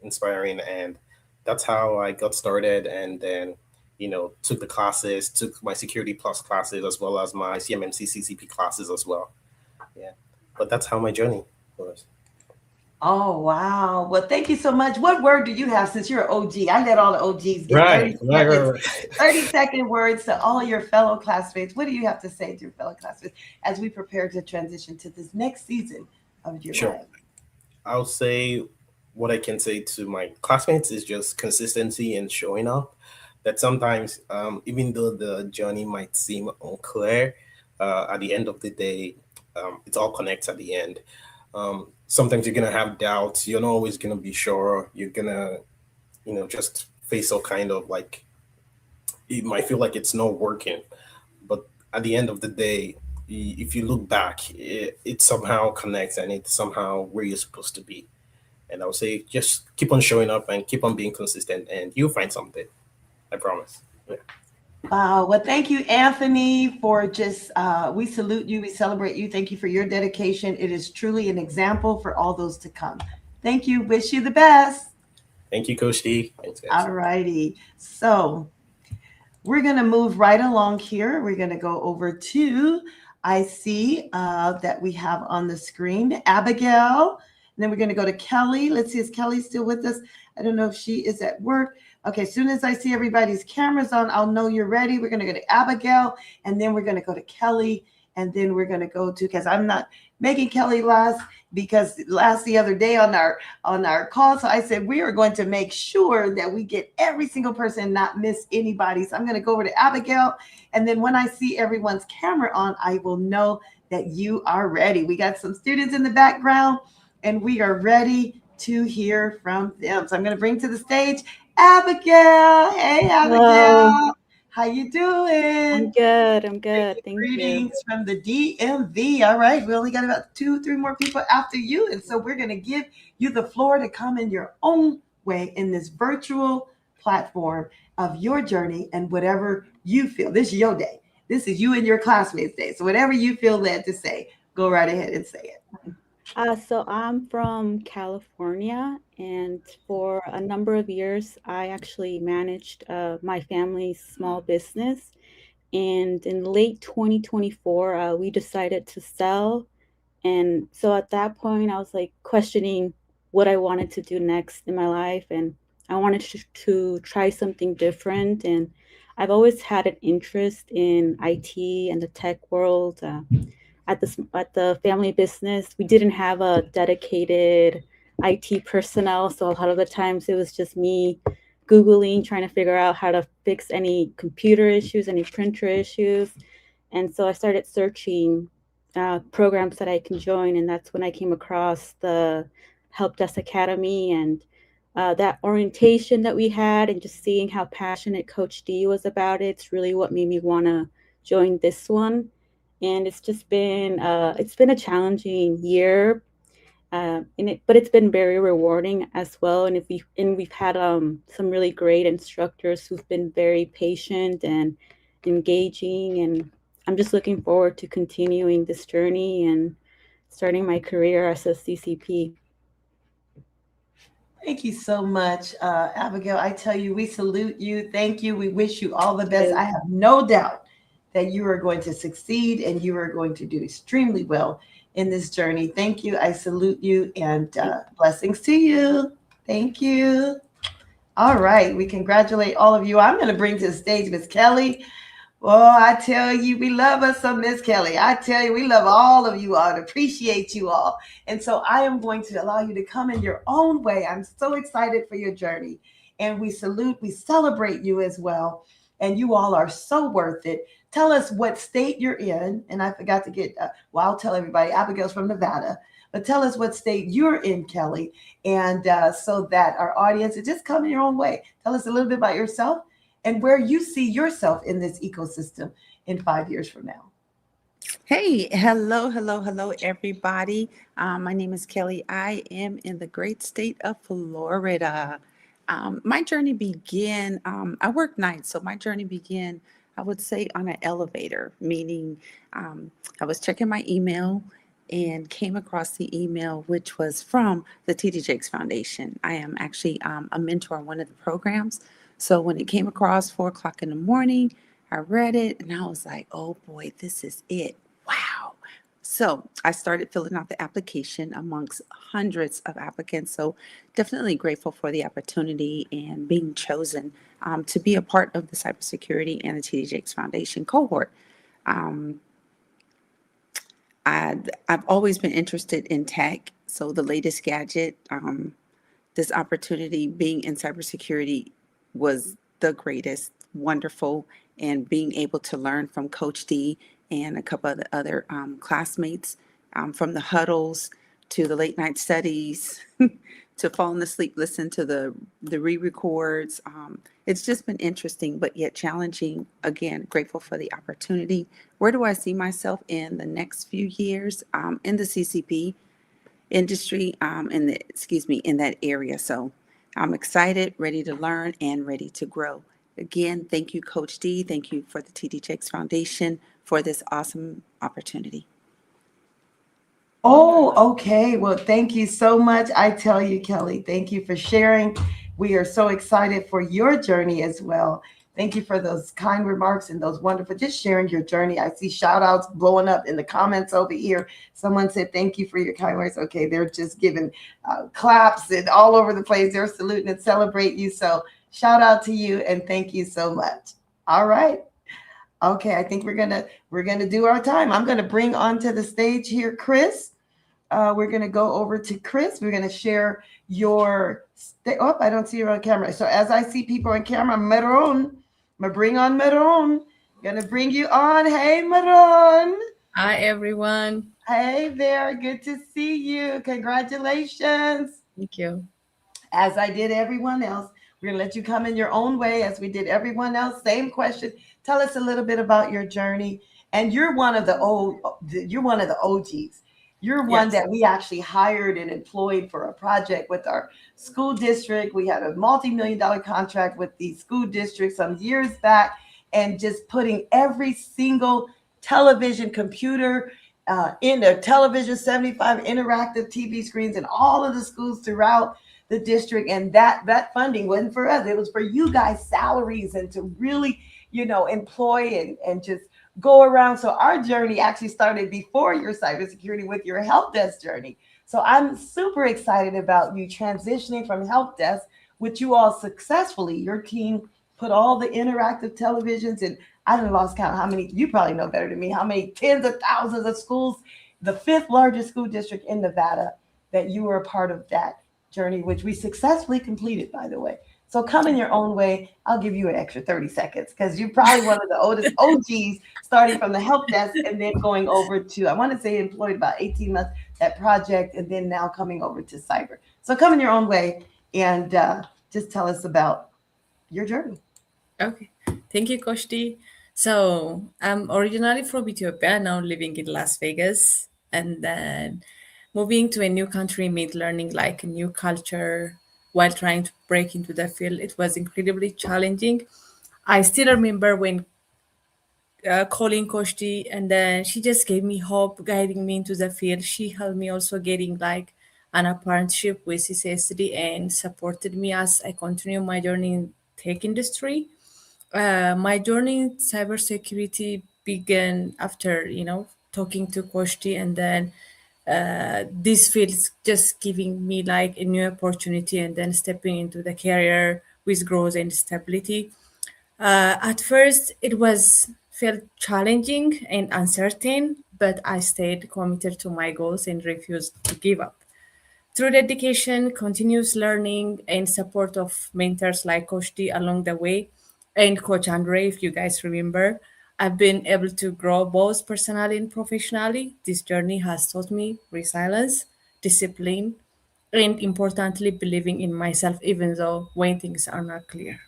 inspiring, and that's how I got started. And then, took the classes, took my Security Plus classes as well as my CMMC CCP classes as well. Yeah, but that's how my journey was. Oh, wow. Well, thank you so much. What word do you have since you're an OG? I let all the OGs get Right, 30 right, right, seconds, right. 30-second words to all your fellow classmates. What do you have to say to your fellow classmates as we prepare to transition to this next season of your Sure. life? I'll say what I can say to my classmates is just consistency and showing up. That sometimes, even though the journey might seem unclear, at the end of the day, it all connects at the end. Sometimes you're gonna have doubts. You're not always gonna be sure. You're gonna, just face all kind of like, it might feel like it's not working, but at the end of the day, if you look back, it somehow connects, and it's somehow where you're supposed to be. And I would say just keep on showing up and keep on being consistent, and you'll find something. I promise. Yeah. Wow. Well, thank you, Anthony, for just, we salute you. We celebrate you. Thank you for your dedication. It is truly an example for all those to come. Thank you. Wish you the best. Thank you, Coach D. Thanks, guys. All righty. So we're going to move right along here. We're going to go over to, I see that we have on the screen Abigail. And then we're going to go to Kelly. Let's see, is Kelly still with us? I don't know if she is at work. Okay, as soon as I see everybody's cameras on, I'll know you're ready. We're going to go to Abigail, and then we're going to go to Kelly, and then we're going to go to, because I'm not making Kelly last, because last the other day on our call, so I said we are going to make sure that we get every single person, not miss anybody. So I'm going to go over to Abigail, and then when I see everyone's camera on, I will know that you are ready. We got some students in the background, and we are ready to hear from them. So I'm going to bring to the stage Abigail. Hey, Hello. Abigail. How you doing? I'm good. I'm good. Thank you. Greetings from the DMV. All right, we only got about 2-3 more people after you, and so we're going to give you the floor to come in your own way in this virtual platform of your journey and whatever you feel. This is your day. This is you and your classmates' day. So whatever you feel led to say, go right ahead and say it. So I'm from California, and for a number of years, I actually managed my family's small business. And in late 2024, we decided to sell. And so at that point, I was like questioning what I wanted to do next in my life. And I wanted to try something different. And I've always had an interest in IT and the tech world. At the family business, we didn't have a dedicated IT personnel, so a lot of the times it was just me Googling, trying to figure out how to fix any computer issues, any printer issues. And so I started searching programs that I can join, and that's when I came across the Help Desk Academy, and that orientation that we had, and just seeing how passionate Coach D was about it. It's really what made me want to join this one. And it's been a challenging year, but it's been very rewarding as well. And we've had some really great instructors who've been very patient and engaging, and I'm just looking forward to continuing this journey and starting my career as a CCP. Thank you so much, Abigail. I tell you, we salute you. Thank you. We wish you all the best. I have no doubt that you are going to succeed and you are going to do extremely well in this journey. Thank you. I salute you and blessings to you. Thank you. All right. We congratulate all of you. I'm going to bring to the stage Miss Kelly. Oh, I tell you, we love us some Miss Kelly. I tell you, we love all of you all and appreciate you all. And so I am going to allow you to come in your own way. I'm so excited for your journey. And we salute, we celebrate you as well. And you all are so worth it. Tell us what state you're in. And I forgot to get, well, I'll tell everybody, Abigail's from Nevada. But tell us what state you're in, Kelly. And so that our audience, just come in your own way. Tell us a little bit about yourself and where you see yourself in this ecosystem in 5 years from now. Hey, hello, hello, hello, everybody. My name is Kelly. I am in the great state of Florida. My journey began, I work nights, so my journey began, I would say, on an elevator, meaning I was checking my email and came across the email, which was from the TD Jakes Foundation. I am actually a mentor on one of the programs. So when it came across 4 o'clock in the morning, I read it and I was like, oh boy, this is it. Wow. So I started filling out the application amongst hundreds of applicants. So definitely grateful for the opportunity and being chosen to be a part of the Cybersecurity and the TD Jakes Foundation cohort. I've always been interested in tech. So the latest gadget, this opportunity being in cybersecurity was the greatest, wonderful, and being able to learn from Coach D and a couple of the other classmates, from the huddles to the late night studies to falling asleep, listen to the re-records. It's just been interesting, but yet challenging. Again, grateful for the opportunity. Where do I see myself in the next few years? In the CCP industry, in that area. So I'm excited, ready to learn, and ready to grow. Again, thank you, Coach D. Thank you for the TD Jakes Foundation for this awesome opportunity. Oh, okay. Well, thank you so much. I tell you, Kelly, thank you for sharing. We are so excited for your journey as well. Thank you for those kind remarks and those wonderful, just sharing your journey. I see shout outs blowing up in the comments over here. Someone said, thank you for your kind words. Okay, they're just giving claps and all over the place. They're saluting and celebrate you. So shout out to you and thank you so much. All right. Okay, I think we're gonna do our time. I'm gonna bring onto the stage here, Chris. We're going to go over to Chris. We're going to share your, oh, I don't see you on camera. So as I see people on camera, Maron, I'm going to bring on Maron. Going to bring you on. Hey, Maron. Hi, everyone. Hey there. Good to see you. Congratulations. Thank you. As I did everyone else, we're going to let you come in your own way as we did everyone else. Same question. Tell us a little bit about your journey. And you're one of the OGs. You're one that we actually hired and employed for a project with our school district. We had a multi-million-dollar contract with the school district some years back, and just putting every single television computer in a television, 75 interactive TV screens in all of the schools throughout the district. And that funding wasn't for us. It was for you guys' salaries and to really, employ and just go around. So our journey actually started before your cybersecurity with your help desk journey. So I'm super excited about you transitioning from help desk, which you all successfully, your team put all the interactive televisions, and I done lost count how many, you probably know better than me, how many tens of thousands of schools, the 5th largest school district in Nevada, that you were a part of that journey, which we successfully completed, by the way. So come in your own way. I'll give you an extra 30 seconds because you're probably one of the oldest OGs, starting from the help desk and then going over to, I want to say employed about 18 months, that project, and then now coming over to cyber. So come in your own way and just tell us about your journey. Okay. Thank you, Coach D. So I'm originally from Ethiopia, now living in Las Vegas. And then moving to a new country made learning like a new culture while trying to break into the field. It was incredibly challenging. I still remember when calling Coach D, and then she just gave me hope, guiding me into the field. She helped me also getting like and a partnership with USHDA and supported me as I continue my journey in tech industry. My journey in cybersecurity began after, talking to Coach T, and then this feels just giving me like a new opportunity and then stepping into the career with growth and stability. At first, it was felt challenging and uncertain, but I stayed committed to my goals and refused to give up. Through dedication, continuous learning, and support of mentors like Coach D along the way, and Coach Andre, if you guys remember, I've been able to grow both personally and professionally. This journey has taught me resilience, discipline, and importantly, believing in myself even though when things are not clear.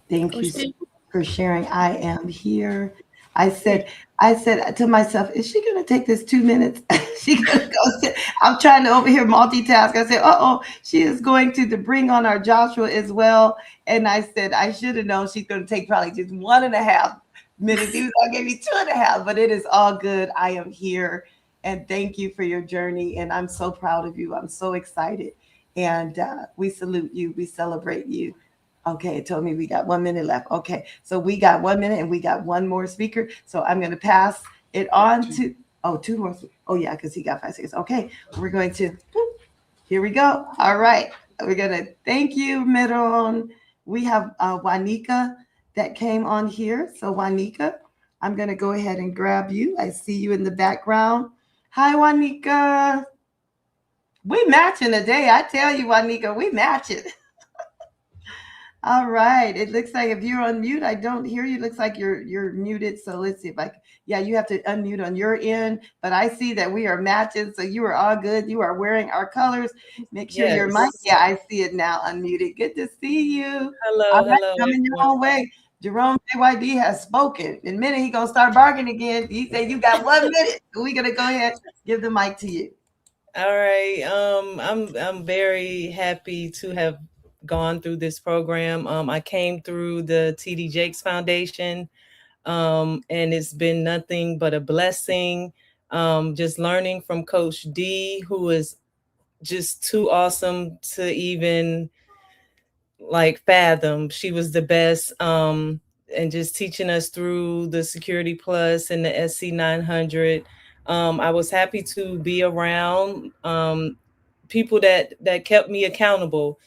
Thank you Coach so D? much for sharing. I am here. I said to myself, is she going to take this 2 minutes? She going to go sit. I'm trying to over here multitask. I said, uh-oh, she is going to bring on our Joshua as well. And I said, I should have known she's going to take probably just 1.5 minutes. He was going to give me 2.5, but it is all good. I am here. And thank you for your journey. And I'm so proud of you. I'm so excited. And we salute you. We celebrate you. Okay, it told me we got 1 minute left. Okay, so we got 1 minute and we got one more speaker. So I'm going to pass it on to, oh, two more. Oh, yeah, because he got 5 seconds. Okay, we're going to, here we go. All right, we're going to thank you, Meron. We have Juanica that came on here. So, Juanica, I'm going to go ahead and grab you. I see you in the background. Hi, Juanica. We matching today. I tell you, Juanica, we matching. All right. It looks like if you're on mute, I don't hear you. Looks like you're muted. So let's see if yeah, you have to unmute on your end. But I see that we are matching. So you are all good. You are wearing our colors. Make sure your mic. Yes. Yeah, I see it now unmuted. Good to see you. All Hello, right, hello, coming your everyone. own way. Jerome JYD has spoken. In a minute, he's gonna start barking again. He said you got 1 minute. We're gonna go ahead, give the mic to you. All right. I'm very happy to have gone through this program. I came through the TD Jakes Foundation, and it's been nothing but a blessing. Just learning from Coach D, who is just too awesome to even like fathom. She was the best. And just teaching us through the Security Plus and the SC 900. I was happy to be around people that kept me accountable.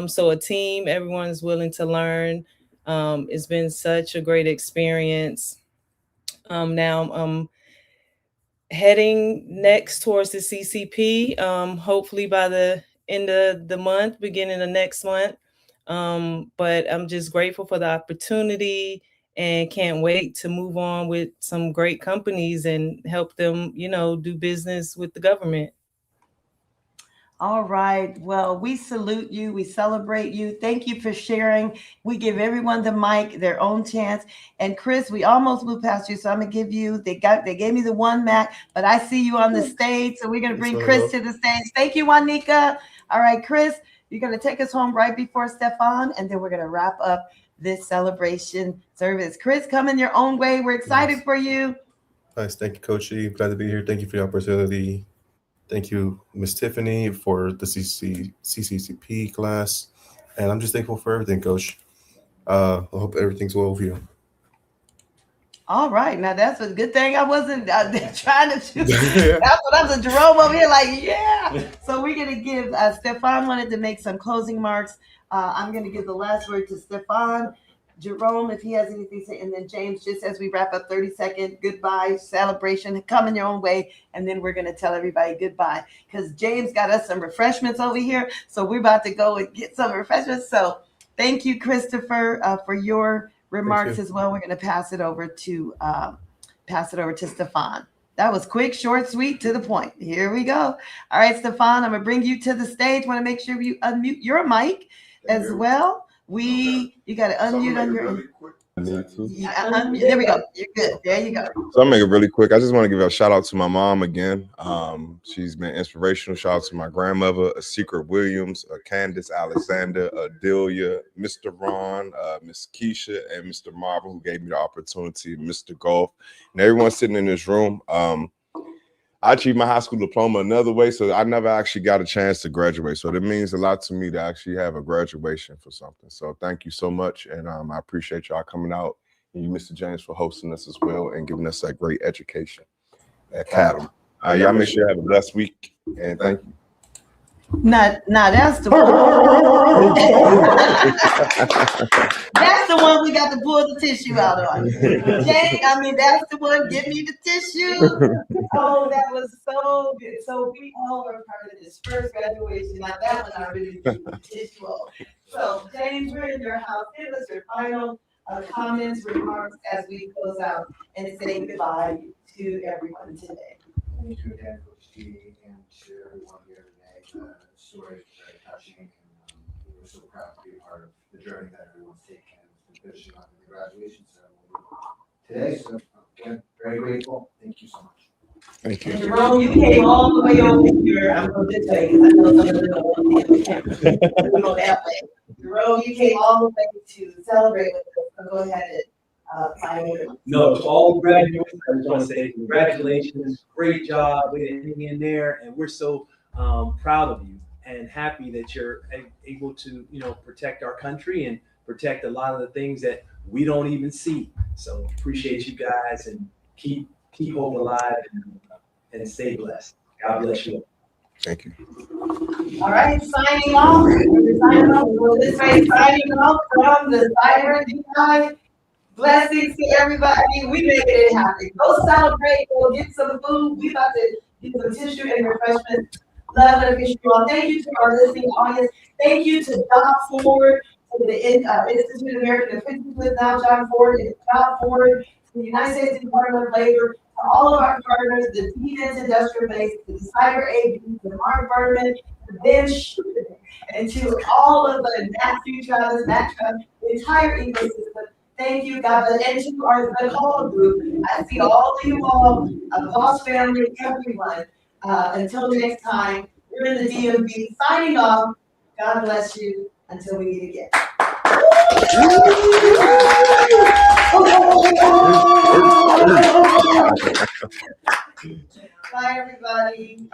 So a team, everyone's willing to learn. It's been such a great experience. Now I'm heading next towards the CCP, hopefully by the end of the month, beginning of next month. But I'm just grateful for the opportunity and can't wait to move on with some great companies and help them, do business with the government. All right. Well, we salute you. We celebrate you. Thank you for sharing. We give everyone the mic, their own chance. And Chris, we almost moved past you, so I'm gonna give you. They gave me the one Mac, but I see you on the stage, so we're gonna bring Chris to the stage. Thank you, Juanica. All right, Chris, you're gonna take us home right before Stefan, and then we're gonna wrap up this celebration service. Chris, come in your own way. We're excited for you. Nice. Thank you, Coach E. Glad to be here. Thank you for the opportunity. Thank you, Miss Tiffany, for the CCCP class. And I'm just thankful for everything, Coach. I hope everything's well with you. All right, now that's a good thing I wasn't trying to do. That's what I was a Jerome over here, like, yeah. So we're gonna give Stefan wanted to make some closing marks. I'm gonna give the last word to Stefan. Jerome, if he has anything to say, and then James, just as we wrap up, 30-second goodbye celebration, come in your own way, and then we're gonna tell everybody goodbye because James got us some refreshments over here, so we're about to go and get some refreshments. So thank you, Christopher, for your remarks as well. We're going to pass it over to Stefan. That was quick, short, sweet, to the point. Here we go. All right, Stefan, I'm going to bring you to the stage. Want to make sure you unmute your mic as well. You got to unmute on your. Need to. There we go. You're good. There you go. So I'll make it really quick. I just want to give a shout out to my mom again. She's been inspirational. Shout out to my grandmother, Secret Williams, Candace Alexander, Delia, Mr. Ron, Miss Keisha, and Mr. Marvel, who gave me the opportunity, Mr. Golf, and everyone sitting in this room. I achieved my high school diploma another way, so I never actually got a chance to graduate. So it means a lot to me to actually have a graduation for something. So thank you so much, and I appreciate y'all coming out, and you, Mr. James, for hosting us as well and giving us that great education at Academy. Y'all make sure you have a blessed week, and thank you. Now that's the one. That's the one we got to pull the tissue out on. Jane, that's the one. Give me the tissue. Oh, that was so good. So we all were part of this first graduation. Now that one I really need the tissue on. So James, we're in your house. Give us your final comments, remarks as we close out and say goodbye to everyone today. Thank you again, Coach T, and to everyone here today. The story is very touching, and we're so proud to be a part of the journey that everyone's taken and finishing on the graduation ceremony today. So again, very grateful. Thank you so much. Thank you. Jerome, you came all the way over here. I'm going to tell you, I know some of them don't want to be on camera. We go that way. Jerome, you came all the way to celebrate with us. So go ahead and find your. No, to all graduates, I just want to say congratulations, great job, way to hang in there, and we're so proud of you and happy that you're able to, protect our country and protect a lot of the things that we don't even see. So appreciate you guys, and keep hope alive and stay blessed. God bless you. Thank you. All right, signing off. We're signing off. Well, this way, signing off from the Cyber DI. Blessings to everybody. We made it happen. Go celebrate. Go get some food. We about to get some tissue and refreshments. Love and appreciate you all. Thank you to our listening audience. Thank you to John Ford, to the Institute of American Efficiency, now John Ford, and John Ford, to the United States Department of Labor, to all of our partners, the Defense Industrial Base, to the Cyber Agency, the Mark Berman, the Bench, and to all of the Matthew Travis, the entire ecosystem. Thank you, God bless. And to the call group. I see all of you all, Boss family, everyone. Until next time, we're in the DMV signing off. God bless you until we meet again. Bye, everybody.